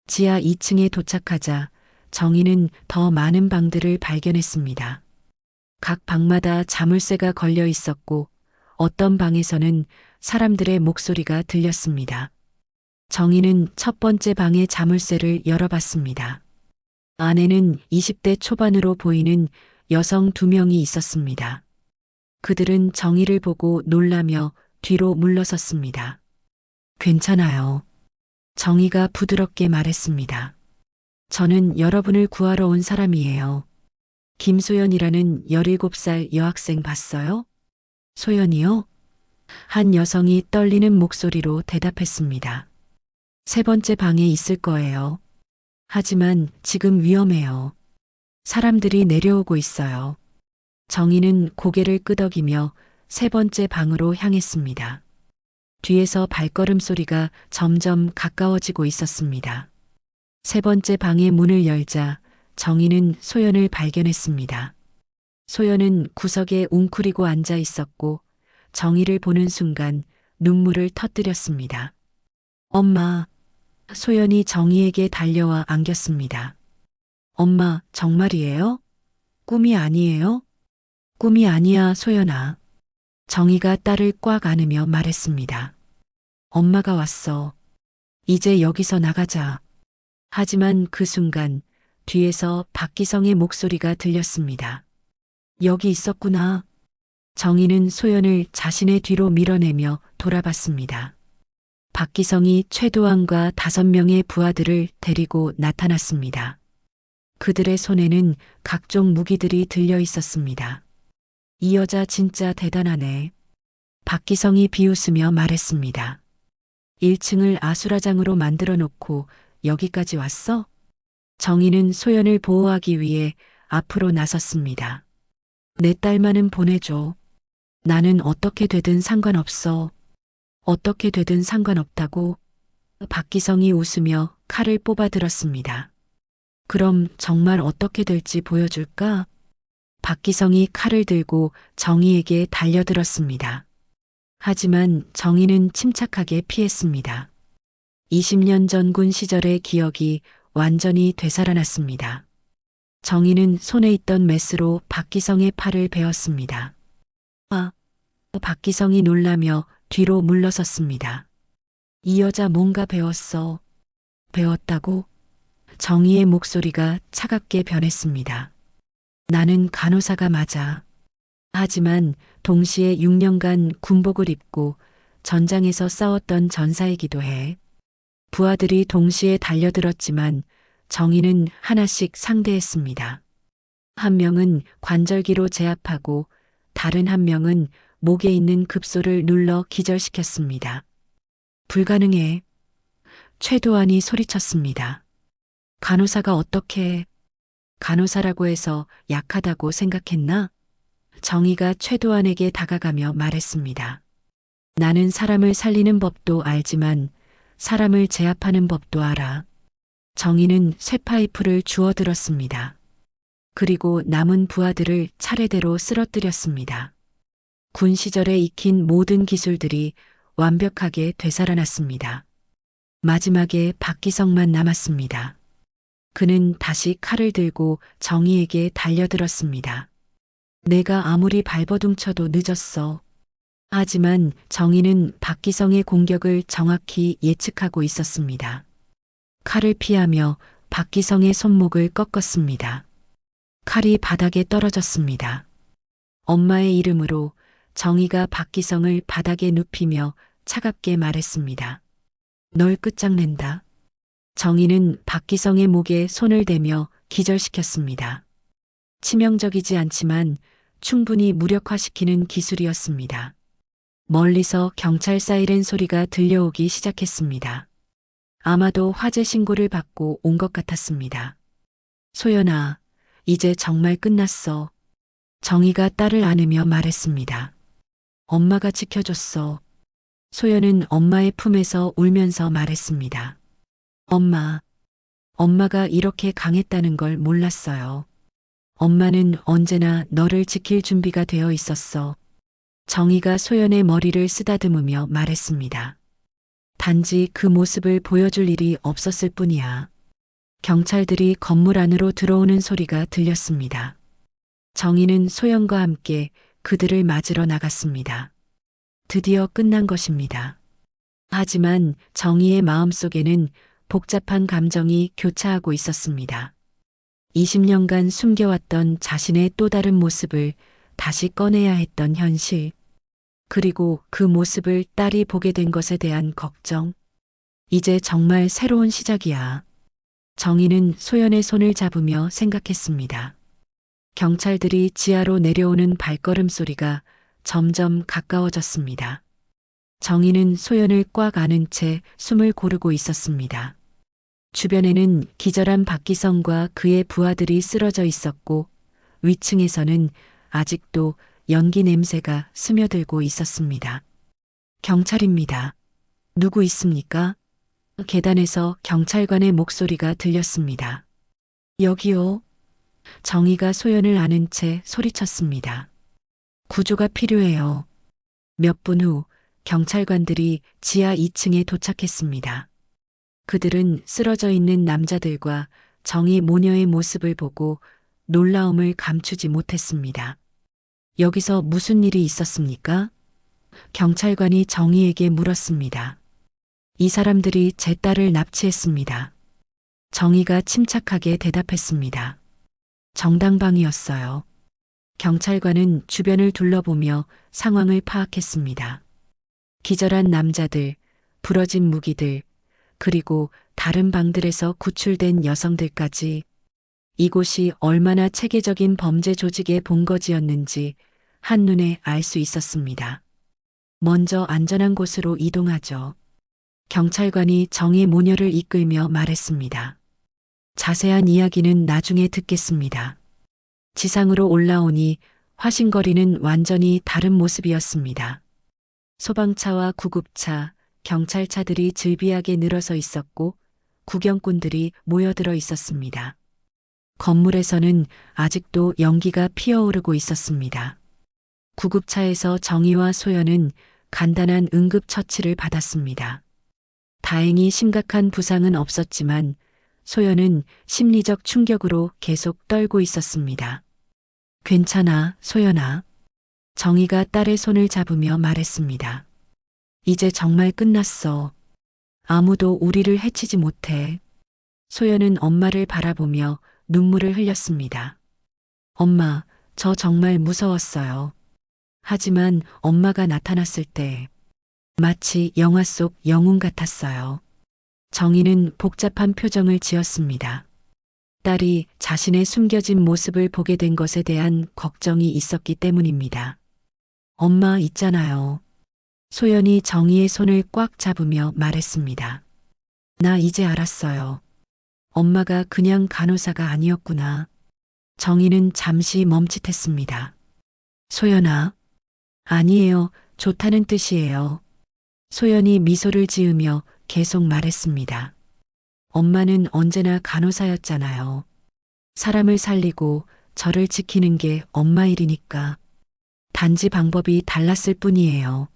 Speaker 1: 지하 2층에 도착하자 정희는 더 많은 방들을 발견했습니다. 각 방마다 자물쇠가 걸려 있었고 어떤 방에서는 사람들의 목소리가 들렸습니다. 정희는 첫 번째 방의 자물쇠를 열어봤습니다. 안에는 20대 초반으로 보이는 여성 2명이 있었습니다. 그들은 정희를 보고 놀라며 뒤로 물러섰습니다. 괜찮아요. 정희가 부드럽게 말했습니다. 저는 여러분을 구하러 온 사람이에요. 김소연이라는 17살 여학생 봤어요? 소연이요? 한 여성이 떨리는 목소리로 대답했습니다. 세 번째 방에 있을 거예요. 하지만 지금 위험해요. 사람들이 내려오고 있어요. 정희는 고개를 끄덕이며 세 번째 방으로 향했습니다. 뒤에서 발걸음 소리가 점점 가까워지고 있었습니다. 세 번째 방의 문을 열자 정희는 소연을 발견했습니다. 소연은 구석에 웅크리고 앉아 있었고 정희를 보는 순간 눈물을 터뜨렸습니다. 엄마, 소연이 정희에게 달려와 안겼습니다. 엄마, 정말이에요? 꿈이 아니에요? 꿈이 아니야, 소연아. 정희가 딸을 꽉 안으며 말했습니다. 엄마가 왔어. 이제 여기서 나가자. 하지만 그 순간 뒤에서 박기성의 목소리가 들렸습니다. 여기 있었구나. 정희는 소연을 자신의 뒤로 밀어내며 돌아봤습니다. 박기성이 최도환과 5명의 부하들을 데리고 나타났습니다. 그들의 손에는 각종 무기들이 들려 있었습니다. 이 여자 진짜 대단하네. 박기성이 비웃으며 말했습니다. 1층을 아수라장으로 만들어 놓고 여기까지 왔어? 정희는 소연을 보호하기 위해 앞으로 나섰습니다. 내 딸만은 보내줘. 나는 어떻게 되든 상관없어. 어떻게 되든 상관없다고? 박기성이 웃으며 칼을 뽑아 들었습니다. 그럼 정말 어떻게 될지 보여줄까? 박기성이 칼을 들고 정희에게 달려들었습니다. 하지만 정희는 침착하게 피했습니다. 20년 전 군 시절의 기억이 완전히 되살아났습니다. 정희는 손에 있던 메스로 박기성의 팔을 베었습니다. 박기성이 놀라며 뒤로 물러섰습니다. 이 여자 뭔가 배웠어. 배웠다고? 정희의 목소리가 차갑게 변했습니다. 나는 간호사가 맞아. 하지만 동시에 6년간 군복을 입고 전장에서 싸웠던 전사이기도 해. 부하들이 동시에 달려들었지만 정희는 하나씩 상대했습니다. 한 명은 관절기로 제압하고 다른 한 명은 목에 있는 급소를 눌러 기절시켰습니다. 불가능해. 최도환이 소리쳤습니다. 간호사가 어떻게 간호사라고 해서 약하다고 생각했나? 정희가 최도환에게 다가가며 말했습니다. 나는 사람을 살리는 법도 알지만 사람을 제압하는 법도 알아. 정희는 쇠파이프를 주워들었습니다. 그리고 남은 부하들을 차례대로 쓰러뜨렸습니다. 군 시절에 익힌 모든 기술들이 완벽하게 되살아났습니다. 마지막에 박기성만 남았습니다. 그는 다시 칼을 들고 정희에게 달려들었습니다. 내가 아무리 발버둥쳐도 늦었어. 하지만 정희는 박기성의 공격을 정확히 예측하고 있었습니다. 칼을 피하며 박기성의 손목을 꺾었습니다. 칼이 바닥에 떨어졌습니다. 엄마의 이름으로 정희가 박기성을 바닥에 눕히며 차갑게 말했습니다. 널 끝장낸다. 정희는 박기성의 목에 손을 대며 기절시켰습니다. 치명적이지 않지만 충분히 무력화시키는 기술이었습니다. 멀리서 경찰 사이렌 소리가 들려오기 시작했습니다. 아마도 화재 신고를 받고 온 것 같았습니다. 소연아, 이제 정말 끝났어. 정희가 딸을 안으며 말했습니다. 엄마가 지켜줬어. 소연은 엄마의 품에서 울면서 말했습니다. 엄마가 이렇게 강했다는 걸 몰랐어요. 엄마는 언제나 너를 지킬 준비가 되어 있었어. 정희가 소연의 머리를 쓰다듬으며 말했습니다. 단지 그 모습을 보여줄 일이 없었을 뿐이야. 경찰들이 건물 안으로 들어오는 소리가 들렸습니다. 정희는 소연과 함께 그들을 맞으러 나갔습니다. 드디어 끝난 것입니다. 하지만 정희의 마음속에는 복잡한 감정이 교차하고 있었습니다. 20년간 숨겨왔던 자신의 또 다른 모습을 다시 꺼내야 했던 현실. 그리고 그 모습을 딸이 보게 된 것에 대한 걱정. 이제 정말 새로운 시작이야. 정희는 소연의 손을 잡으며 생각했습니다. 경찰들이 지하로 내려오는 발걸음 소리가 점점 가까워졌습니다. 정희는 소연을 꽉 안은 채 숨을 고르고 있었습니다. 주변에는 기절한 박기성과 그의 부하들이 쓰러져 있었고 위층에서는 아직도 연기 냄새가 스며들고 있었습니다. 경찰입니다. 누구 있습니까? 계단에서 경찰관의 목소리가 들렸습니다. 여기요. 정희가 소연을 안은 채 소리쳤습니다. 구조가 필요해요. 몇 분 후 경찰관들이 지하 2층에 도착했습니다. 그들은 쓰러져 있는 남자들과 정희 모녀의 모습을 보고 놀라움을 감추지 못했습니다. 여기서 무슨 일이 있었습니까? 경찰관이 정희에게 물었습니다. 이 사람들이 제 딸을 납치했습니다. 정희가 침착하게 대답했습니다. 정당방위였어요. 경찰관은 주변을 둘러보며 상황을 파악했습니다. 기절한 남자들, 부러진 무기들, 그리고 다른 방들에서 구출된 여성들까지 이곳이 얼마나 체계적인 범죄 조직의 본거지였는지 한눈에 알 수 있었습니다. 먼저 안전한 곳으로 이동하죠. 경찰관이 정희 모녀를 이끌며 말했습니다. 자세한 이야기는 나중에 듣겠습니다. 지상으로 올라오니 화신거리는 완전히 다른 모습이었습니다. 소방차와 구급차, 경찰차들이 즐비하게 늘어서 있었고 구경꾼들이 모여들어 있었습니다. 건물에서는 아직도 연기가 피어오르고 있었습니다. 구급차에서 정희와 소연은 간단한 응급처치를 받았습니다. 다행히 심각한 부상은 없었지만 소연은 심리적 충격으로 계속 떨고 있었습니다. 괜찮아, 소연아. 정희가 딸의 손을 잡으며 말했습니다. 이제 정말 끝났어. 아무도 우리를 해치지 못해. 소연은 엄마를 바라보며 눈물을 흘렸습니다. 엄마, 저 정말 무서웠어요. 하지만 엄마가 나타났을 때 마치 영화 속 영웅 같았어요. 정희는 복잡한 표정을 지었습니다. 딸이 자신의 숨겨진 모습을 보게 된 것에 대한 걱정이 있었기 때문입니다. 엄마 있잖아요. 소연이 정희의 손을 꽉 잡으며 말했습니다. 나 이제 알았어요. 엄마가 그냥 간호사가 아니었구나. 정희는 잠시 멈칫했습니다. 소연아. 아니에요. 좋다는 뜻이에요. 소연이 미소를 지으며 계속 말했습니다. 엄마는 언제나 간호사였잖아요. 사람을 살리고 저를 지키는 게 엄마 일이니까. 단지 방법이 달랐을 뿐이에요.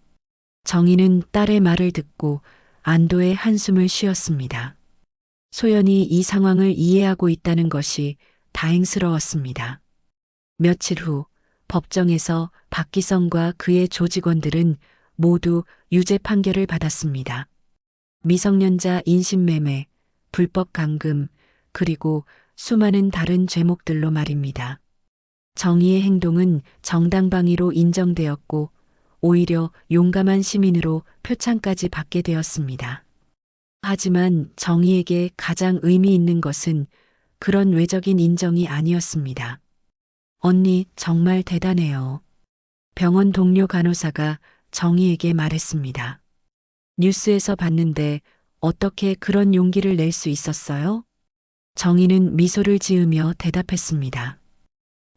Speaker 1: 정희는 딸의 말을 듣고 안도의 한숨을 쉬었습니다. 소연이 이 상황을 이해하고 있다는 것이 다행스러웠습니다. 며칠 후 법정에서 박기성과 그의 조직원들은 모두 유죄 판결을 받았습니다. 미성년자 인신매매, 불법 감금, 그리고 수많은 다른 죄목들로 말입니다. 정의의 행동은 정당방위로 인정되었고 오히려 용감한 시민으로 표창까지 받게 되었습니다. 하지만 정의에게 가장 의미 있는 것은 그런 외적인 인정이 아니었습니다. 언니 정말 대단해요. 병원 동료 간호사가 정의에게 말했습니다. 뉴스에서 봤는데 어떻게 그런 용기를 낼 수 있었어요? 정의는 미소를 지으며 대답했습니다.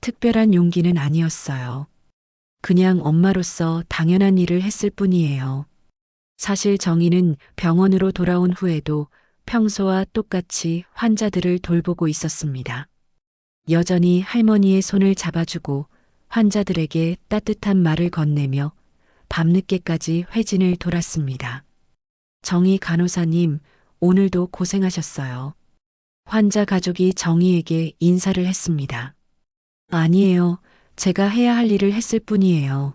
Speaker 1: 특별한 용기는 아니었어요. 그냥 엄마로서 당연한 일을 했을 뿐이에요. 사실 정의는 병원으로 돌아온 후에도 평소와 똑같이 환자들을 돌보고 있었습니다. 여전히 할머니의 손을 잡아주고 환자들에게 따뜻한 말을 건네며 밤늦게까지 회진을 돌았습니다. 정의 간호사님, 오늘도 고생하셨어요. 환자 가족이 정의에게 인사를 했습니다. 아니에요. 제가 해야 할 일을 했을 뿐이에요.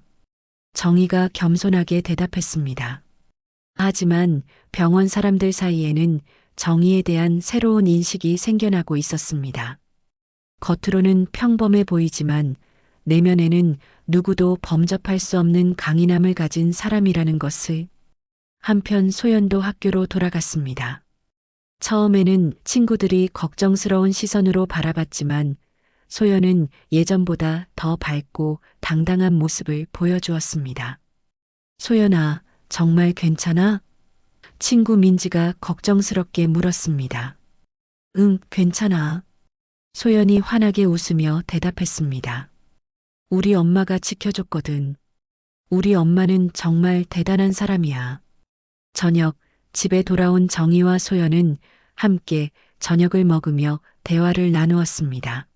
Speaker 1: 정의가 겸손하게 대답했습니다. 하지만 병원 사람들 사이에는 정의에 대한 새로운 인식이 생겨나고 있었습니다. 겉으로는 평범해 보이지만 내면에는 누구도 범접할 수 없는 강인함을 가진 사람이라는 것을. 한편 소연도 학교로 돌아갔습니다. 처음에는 친구들이 걱정스러운 시선으로 바라봤지만 소연은 예전보다 더 밝고 당당한 모습을 보여주었습니다. 소연아, 정말 괜찮아? 친구 민지가 걱정스럽게 물었습니다. 응, 괜찮아. 소연이 환하게 웃으며 대답했습니다. 우리 엄마가 지켜줬거든. 우리 엄마는 정말 대단한 사람이야. 저녁, 집에 돌아온 정희와 소연은 함께 저녁을 먹으며 대화를 나누었습니다.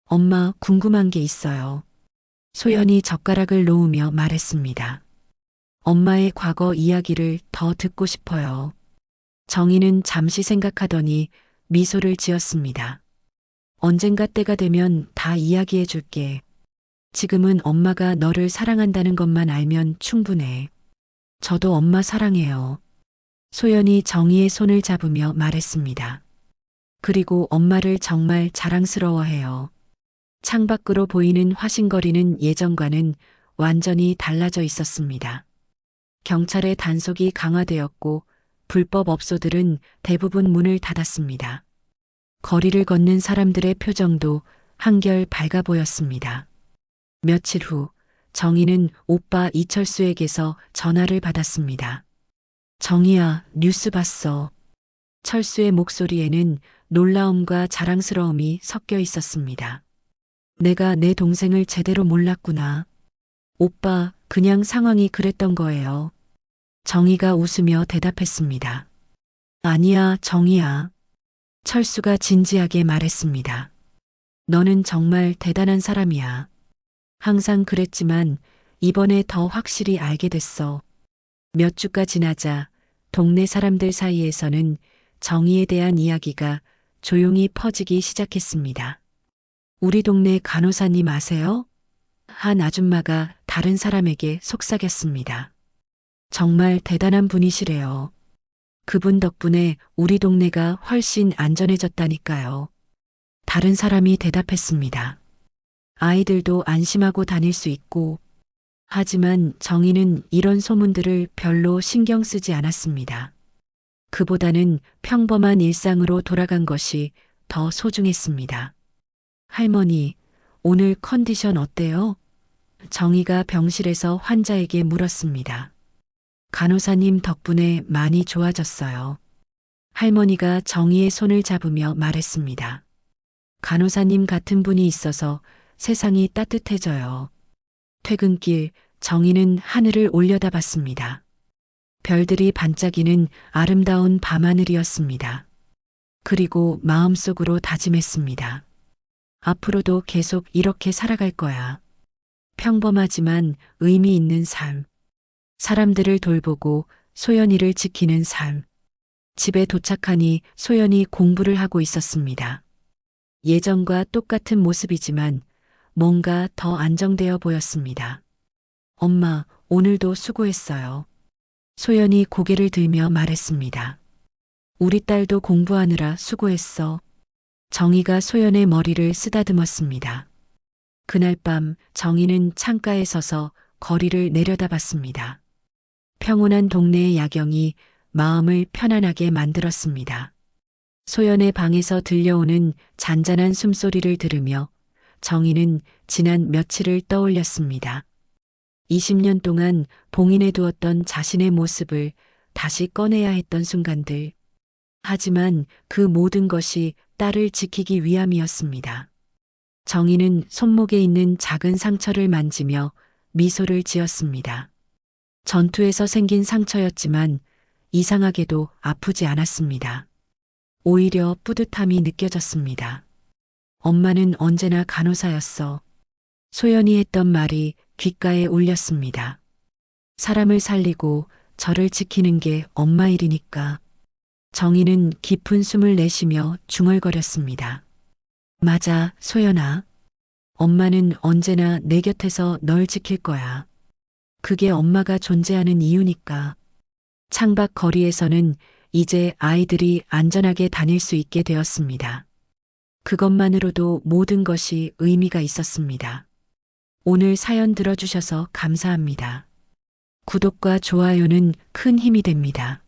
Speaker 1: 엄마, 궁금한 게 있어요. 소연이 젓가락을 놓으며 말했습니다. 엄마의 과거 이야기를 더 듣고 싶어요. 정희는 잠시 생각하더니 미소를 지었습니다. 언젠가 때가 되면 다 이야기해 줄게. 지금은 엄마가 너를 사랑한다는 것만 알면 충분해. 저도 엄마 사랑해요. 소연이 정희의 손을 잡으며 말했습니다. 그리고 엄마를 정말 자랑스러워해요. 창밖으로 보이는 화신거리는 예전과는 완전히 달라져 있었습니다. 경찰의 단속이 강화되었고 불법 업소들은 대부분 문을 닫았습니다. 거리를 걷는 사람들의 표정도 한결 밝아 보였습니다. 며칠 후 정희는 오빠 이철수에게서 전화를 받았습니다. 정희야, 뉴스 봤어. 철수의 목소리에는 놀라움과 자랑스러움이 섞여 있었습니다. 내가 내 동생을 제대로 몰랐구나. 오빠, 그냥 상황이 그랬던 거예요. 정희가 웃으며 대답했습니다. 아니야, 정희야. 철수가 진지하게 말했습니다. 너는 정말 대단한 사람이야. 항상 그랬지만 이번에 더 확실히 알게 됐어. 몇 주가 지나자 동네 사람들 사이에서는 정의에 대한 이야기가 조용히 퍼지기 시작했습니다. 우리 동네 간호사님 아세요? 한 아줌마가 다른 사람에게 속삭였습니다. 정말 대단한 분이시래요. 그분 덕분에 우리 동네가 훨씬 안전해졌다니까요. 다른 사람이 대답했습니다. 아이들도 안심하고 다닐 수 있고. 하지만 정희는 이런 소문들을 별로 신경 쓰지 않았습니다. 그보다는 평범한 일상으로 돌아간 것이 더 소중했습니다. 할머니, 오늘 컨디션 어때요? 정희가 병실에서 환자에게 물었습니다. 간호사님 덕분에 많이 좋아졌어요. 할머니가 정희의 손을 잡으며 말했습니다. 간호사님 같은 분이 있어서 세상이 따뜻해져요. 퇴근길 정희는 하늘을 올려다봤습니다. 별들이 반짝이는 아름다운 밤하늘이었습니다. 그리고 마음속으로 다짐했습니다. 앞으로도 계속 이렇게 살아갈 거야. 평범하지만 의미 있는 삶. 사람들을 돌보고 소연이를 지키는 삶. 집에 도착하니 소연이 공부를 하고 있었습니다. 예전과 똑같은 모습이지만 뭔가 더 안정되어 보였습니다. 엄마, 오늘도 수고했어요. 소연이 고개를 들며 말했습니다. 우리 딸도 공부하느라 수고했어. 정희가 소연의 머리를 쓰다듬었습니다. 그날 밤 정희는 창가에 서서 거리를 내려다봤습니다. 평온한 동네의 야경이 마음을 편안하게 만들었습니다. 소연의 방에서 들려오는 잔잔한 숨소리를 들으며 정희는 지난 며칠을 떠올렸습니다. 20년 동안 봉인해 두었던 자신의 모습을 다시 꺼내야 했던 순간들. 하지만 그 모든 것이 딸을 지키기 위함이었습니다. 정희는 손목에 있는 작은 상처를 만지며 미소를 지었습니다. 전투에서 생긴 상처였지만 이상하게도 아프지 않았습니다. 오히려 뿌듯함이 느껴졌습니다. 엄마는 언제나 간호사였어. 소연이 했던 말이 귓가에 울렸습니다. 사람을 살리고 저를 지키는 게 엄마 일이니까. 정희는 깊은 숨을 내쉬며 중얼거렸습니다. 맞아, 소연아. 엄마는 언제나 내 곁에서 널 지킬 거야. 그게 엄마가 존재하는 이유니까. 창밖 거리에서는 이제 아이들이 안전하게 다닐 수 있게 되었습니다. 그것만으로도 모든 것이 의미가 있었습니다. 오늘 사연 들어주셔서 감사합니다. 구독과 좋아요는 큰 힘이 됩니다.